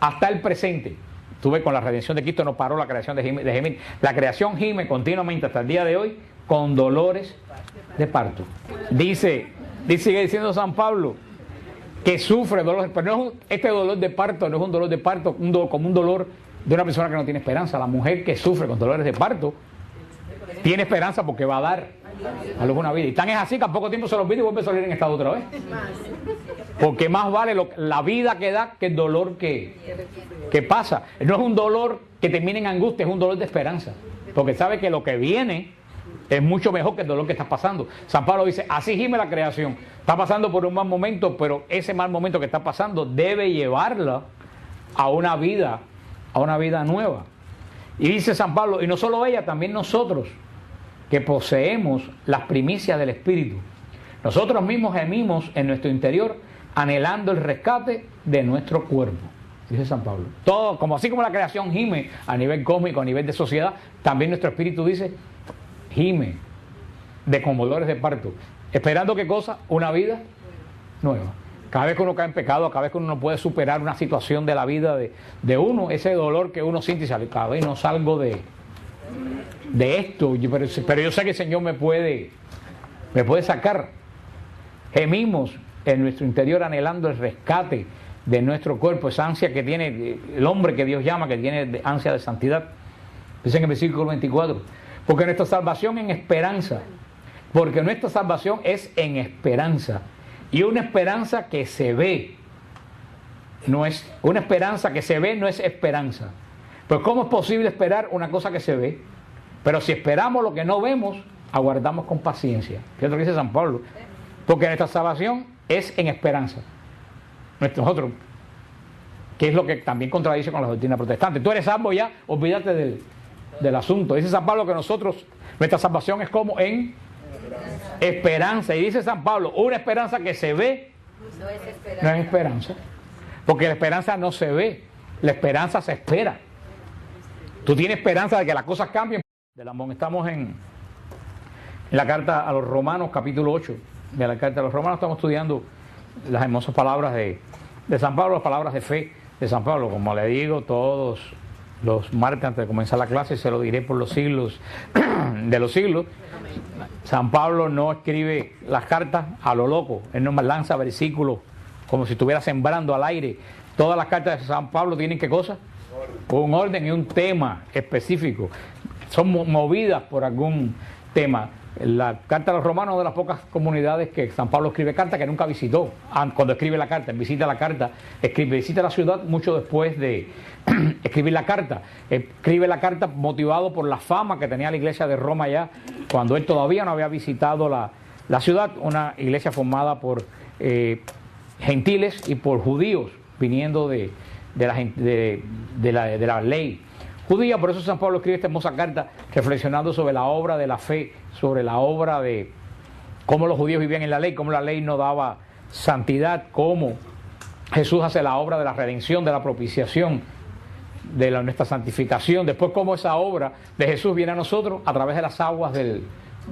Speaker 1: hasta el presente. Tú ves, con la redención de Cristo no paró la creación de gemir. La creación gime continuamente hasta el día de hoy con dolores de parto. Sigue diciendo San Pablo que sufre dolores, pero este dolor de parto no es un dolor de parto como un dolor de una persona que no tiene esperanza. La mujer que sufre con dolores de parto tiene esperanza porque va a dar a luz una vida. Y tan es así que a poco tiempo se los olvida y vuelve a salir en estado otra vez. Porque más vale la vida que da que el dolor que pasa. No es un dolor que termine en angustia, es un dolor de esperanza. Porque sabe que lo que viene es mucho mejor que el dolor que está pasando. San Pablo dice, así gime la creación. Está pasando por un mal momento, pero ese mal momento que está pasando debe llevarla a una vida nueva. Y dice San Pablo, y no solo ella, también nosotros, que poseemos las primicias del Espíritu. Nosotros mismos gemimos en nuestro interior, anhelando el rescate de nuestro cuerpo. Dice San Pablo. Todo, como así como la creación gime a nivel cósmico, a nivel de sociedad, también nuestro espíritu dice, gime de con dolores de parto. Esperando ¿qué cosa? Una vida nueva. Cada vez que uno cae en pecado, cada vez que uno no puede superar una situación de la vida de uno, ese dolor que uno siente y sale, cada vez no salgo de esto, pero yo sé que el Señor me puede sacar. Gemimos en nuestro interior anhelando el rescate de nuestro cuerpo, esa ansia que tiene el hombre que Dios llama, que tiene ansia de santidad. Dice en el versículo 24, porque nuestra salvación en esperanza, porque nuestra salvación es en esperanza, y una esperanza que se ve, no es una esperanza que se ve, no es esperanza. Pues ¿cómo es posible esperar una cosa que se ve? Pero si esperamos lo que no vemos, aguardamos con paciencia. ¿Qué es lo que dice San Pablo? Porque nuestra salvación es en esperanza. Nosotros, que es lo que también contradice con la doctrina protestante. Tú eres salvo ya, olvídate del asunto. Dice San Pablo que nosotros, nuestra salvación es como en esperanza. Y dice San Pablo, una esperanza que se ve no es esperanza. Porque la esperanza no se ve, la esperanza se espera. Tú tienes esperanza de que las cosas cambien. Estamos en la carta a los Romanos, capítulo 8. De la carta a los Romanos estamos estudiando las hermosas palabras de San Pablo, las palabras de fe de San Pablo. Como le digo, todos los martes antes de comenzar la clase, se lo diré por los siglos de los siglos. San Pablo no escribe las cartas a lo loco, él no lanza versículos como si estuviera sembrando al aire. Todas las cartas de San Pablo tienen ¿qué cosa? Un orden y un tema específico. Son movidas por algún tema. La carta a los Romanos es de las pocas comunidades que San Pablo escribe carta que nunca visitó. Cuando escribe la carta, visita la carta, visita la ciudad mucho después de escribir la carta. Escribe la carta motivado por la fama que tenía la iglesia de Roma ya, cuando él todavía no había visitado la ciudad, una iglesia formada por gentiles y por judíos, viniendo de la ley judía. Por eso San Pablo escribe esta hermosa carta reflexionando sobre la obra de la fe, sobre la obra de cómo los judíos vivían en la ley, cómo la ley no daba santidad, cómo Jesús hace la obra de la redención, de la propiciación, de nuestra santificación, después cómo esa obra de Jesús viene a nosotros a través de las aguas del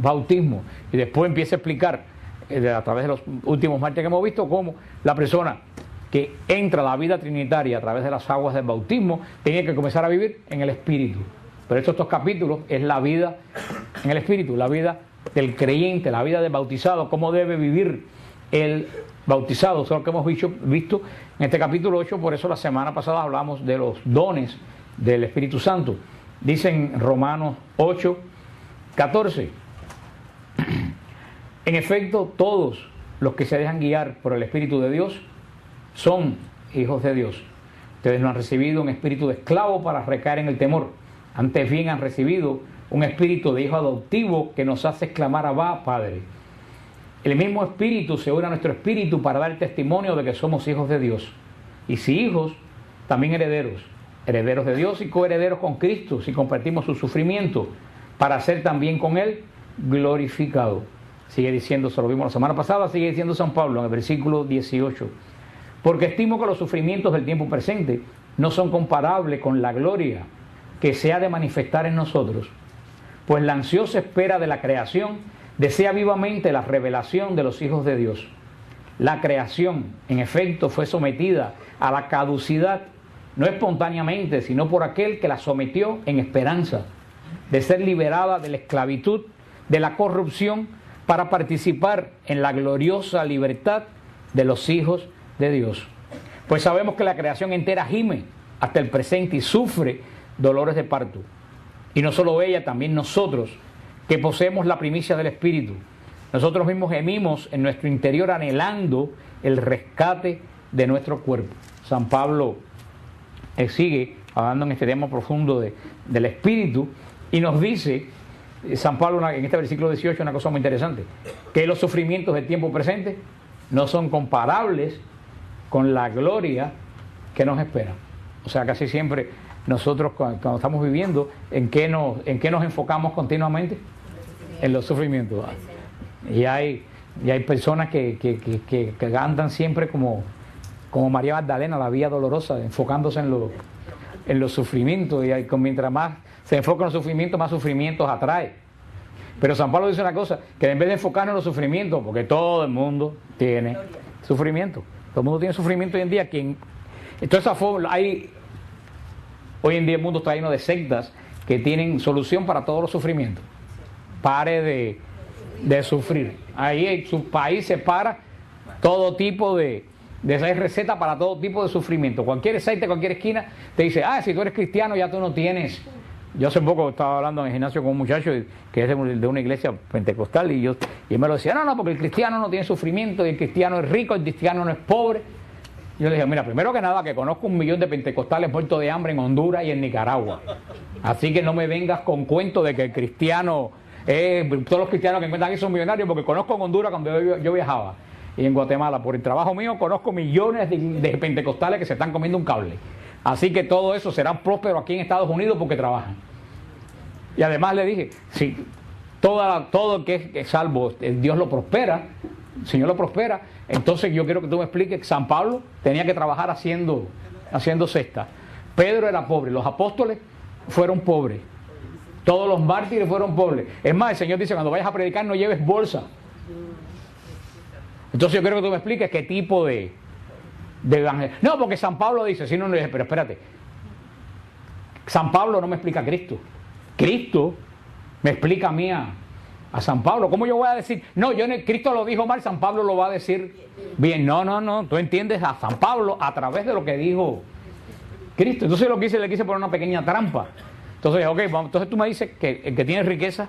Speaker 1: bautismo, y después empieza a explicar a través de los últimos martes que hemos visto cómo la persona que entra a la vida trinitaria a través de las aguas del bautismo tiene que comenzar a vivir en el Espíritu. Pero estos capítulos es la vida en el Espíritu, la vida del creyente, la vida del bautizado, cómo debe vivir el bautizado. Eso es lo que hemos visto en este capítulo 8, por eso la semana pasada hablamos de los dones del Espíritu Santo. Dice en Romanos 8, 14, en efecto, todos los que se dejan guiar por el Espíritu de Dios son hijos de Dios. Ustedes no han recibido un espíritu de esclavo para recaer en el temor. Antes bien han recibido un espíritu de hijo adoptivo que nos hace exclamar Abba, Padre. El mismo espíritu se une a nuestro espíritu para dar testimonio de que somos hijos de Dios. Y si hijos, también herederos. Herederos de Dios y coherederos con Cristo, si compartimos su sufrimiento, para ser también con Él glorificado. Sigue diciendo, se lo vimos la semana pasada, sigue diciendo San Pablo en el versículo 18. Porque estimo que los sufrimientos del tiempo presente no son comparables con la gloria que se ha de manifestar en nosotros, pues la ansiosa espera de la creación desea vivamente la revelación de los hijos de Dios. La creación, en efecto, fue sometida a la caducidad, no espontáneamente, sino por aquel que la sometió en esperanza de ser liberada de la esclavitud, de la corrupción, para participar en la gloriosa libertad de los hijos de Dios. Pues sabemos que la creación entera gime hasta el presente y sufre dolores de parto. Y no solo ella, también nosotros, que poseemos la primicia del Espíritu. Nosotros mismos gemimos en nuestro interior anhelando el rescate de nuestro cuerpo. San Pablo sigue hablando en este tema profundo del Espíritu y nos dice, San Pablo en este versículo 18, una cosa muy interesante, que los sufrimientos del tiempo presente no son comparables con la gloria que nos espera. O sea, casi siempre nosotros cuando estamos viviendo, ¿en qué nos enfocamos continuamente? En los sufrimientos. Y hay personas que andan siempre como María Magdalena, la vía dolorosa, enfocándose en los sufrimientos, y mientras más se enfoca en los sufrimientos, más sufrimientos atrae. Pero San Pablo dice una cosa, que en vez de enfocarnos en los sufrimientos, porque todo el mundo tiene sufrimiento, todo el mundo tiene sufrimiento hoy en día. Entonces hoy en día el mundo está lleno de sectas que tienen solución para todos los sufrimientos. Pare de sufrir. Ahí en su país se para todo tipo de esa receta para todo tipo de sufrimiento. Cualquier secta, cualquier esquina te dice, si tú eres cristiano ya tú no tienes. Yo hace poco estaba hablando en el gimnasio con un muchacho que es de una iglesia pentecostal y él me lo decía, no, porque el cristiano no tiene sufrimiento, y el cristiano es rico, el cristiano no es pobre. Yo le dije, mira, primero que nada, que conozco 1 millón de pentecostales muertos de hambre en Honduras y en Nicaragua. Así que no me vengas con cuentos de que el cristiano, todos los cristianos que encuentran aquí son millonarios, porque conozco en Honduras cuando yo viajaba. Y en Guatemala, por el trabajo mío, conozco millones de pentecostales que se están comiendo un cable. Así que todo eso será próspero aquí en Estados Unidos porque trabajan. Y además le dije, si todo el que es salvo, Dios lo prospera, el Señor lo prospera, entonces yo quiero que tú me expliques que San Pablo tenía que trabajar haciendo cesta. Pedro era pobre, los apóstoles fueron pobres, todos los mártires fueron pobres. Es más, el Señor dice, cuando vayas a predicar no lleves bolsa. Entonces yo quiero que tú me expliques qué tipo de evangelio. No, porque San Pablo dice, si no, pero espérate, San Pablo no me explica a Cristo. Cristo me explica a mí a San Pablo. ¿Cómo yo voy a decir? No, Cristo lo dijo mal, San Pablo lo va a decir bien. No, tú entiendes a San Pablo a través de lo que dijo Cristo. Entonces le quise poner una pequeña trampa. Entonces, entonces tú me dices que el que tiene riqueza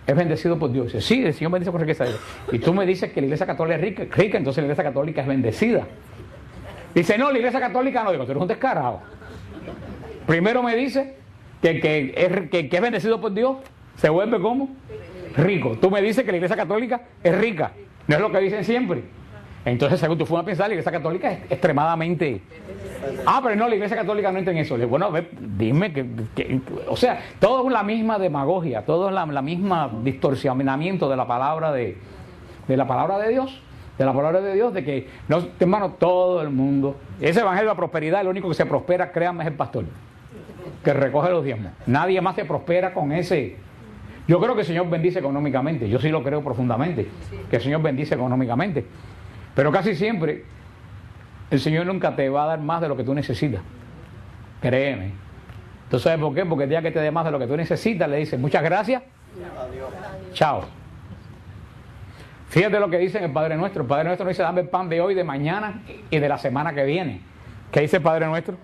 Speaker 1: es bendecido por Dios. Dice, sí, el Señor bendice por riqueza. Y tú me dices que la iglesia católica es rica, entonces la iglesia católica es bendecida. Dice, no, la iglesia católica no. Digo, tú eres un descarado. Primero me dice que es bendecido por Dios, se vuelve ¿cómo? Rico. Tú me dices que la iglesia católica es rica. No es lo que dicen siempre. Entonces, según tú fumas a pensar, la iglesia católica es extremadamente... pero no, la iglesia católica no entra en eso. Le digo, bueno, dime o sea, todo es la misma demagogia, todo es la misma distorsionamiento de la palabra de la palabra de Dios. De la palabra de Dios, de que, no, hermano, todo el mundo... Ese evangelio de la prosperidad, el único que se prospera, créanme, es el pastor, que recoge los diezmos. Nadie más se prospera con ese... Yo creo que el Señor bendice económicamente, yo sí lo creo profundamente, que el Señor bendice económicamente. Pero casi siempre, el Señor nunca te va a dar más de lo que tú necesitas. Créeme. ¿Tú sabes por qué? Porque el día que te dé más de lo que tú necesitas, le dices, muchas gracias, chao. Fíjate lo que dice en el Padre Nuestro. El Padre Nuestro dice, dame el pan de hoy, de mañana y de la semana que viene. ¿Qué dice el Padre Nuestro?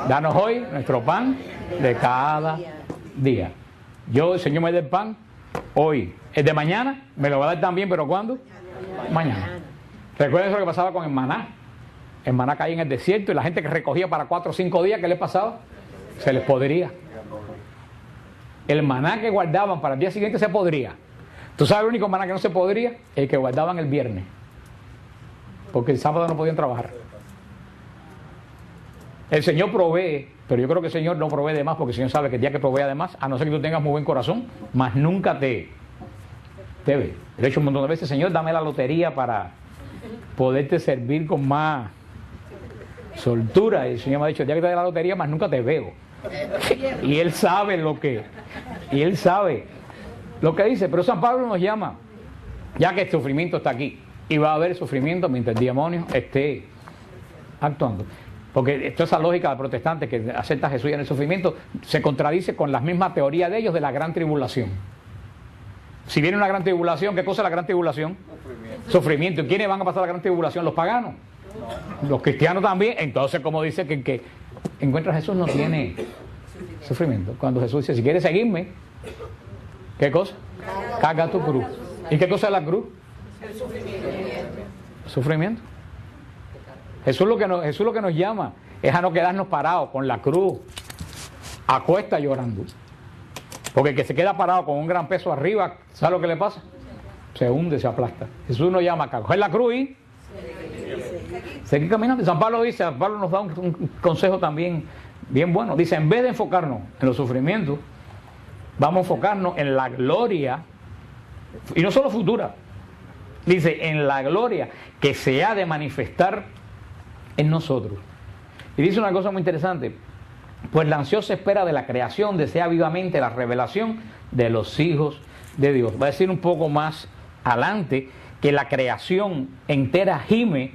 Speaker 1: Danos hoy nuestro pan de cada día. El Señor me da el pan hoy. El de mañana me lo va a dar también, pero ¿cuándo? Mañana. Recuerden lo que pasaba con el maná. El maná caía en el desierto y la gente que recogía para 4 o 5 días, ¿qué les pasaba? Se les podría. El maná que guardaban para el día siguiente se podría. ¿Tú sabes el único maná que no se podría? El que guardaban el viernes. Porque el sábado no podían trabajar. El Señor provee, pero yo creo que el Señor no provee de más, porque el Señor sabe que el día que provee de más, a no ser que tú tengas muy buen corazón, más nunca te ve. Lo he hecho un montón de veces, Señor, dame la lotería para poderte servir con más soltura. Y el Señor me ha dicho, el día que te dé la lotería, más nunca te veo. Y Él sabe lo que dice. Pero San Pablo nos llama, ya que el sufrimiento está aquí, y va a haber sufrimiento mientras el demonio esté actuando. Porque toda esa lógica de protestantes que acepta a Jesús en el sufrimiento se contradice con la misma teoría de ellos de la gran tribulación. Si viene una gran tribulación, ¿qué cosa es la gran tribulación? Sufrimiento. ¿Y quiénes van a pasar la gran tribulación? Los paganos. Los cristianos también. Entonces, como dice que encuentra a Jesús, no tiene sufrimiento. Cuando Jesús dice, si quieres seguirme, ¿qué cosa? Carga tu cruz. ¿Y qué cosa es la cruz? Sufrimiento. Jesús lo que nos llama es a no quedarnos parados con la cruz a cuesta llorando. Porque el que se queda parado con un gran peso arriba, ¿sabe lo que le pasa? Se hunde, se aplasta. Jesús nos llama a coger la cruz y seguir caminando. San Pablo nos da un consejo también bien bueno. Dice, en vez de enfocarnos en los sufrimientos, vamos a enfocarnos en la gloria, y no solo futura, dice, en la gloria que se ha de manifestar en nosotros. Y dice una cosa muy interesante, pues la ansiosa espera de la creación desea vivamente la revelación de los hijos de Dios. Va a decir un poco más adelante que la creación entera gime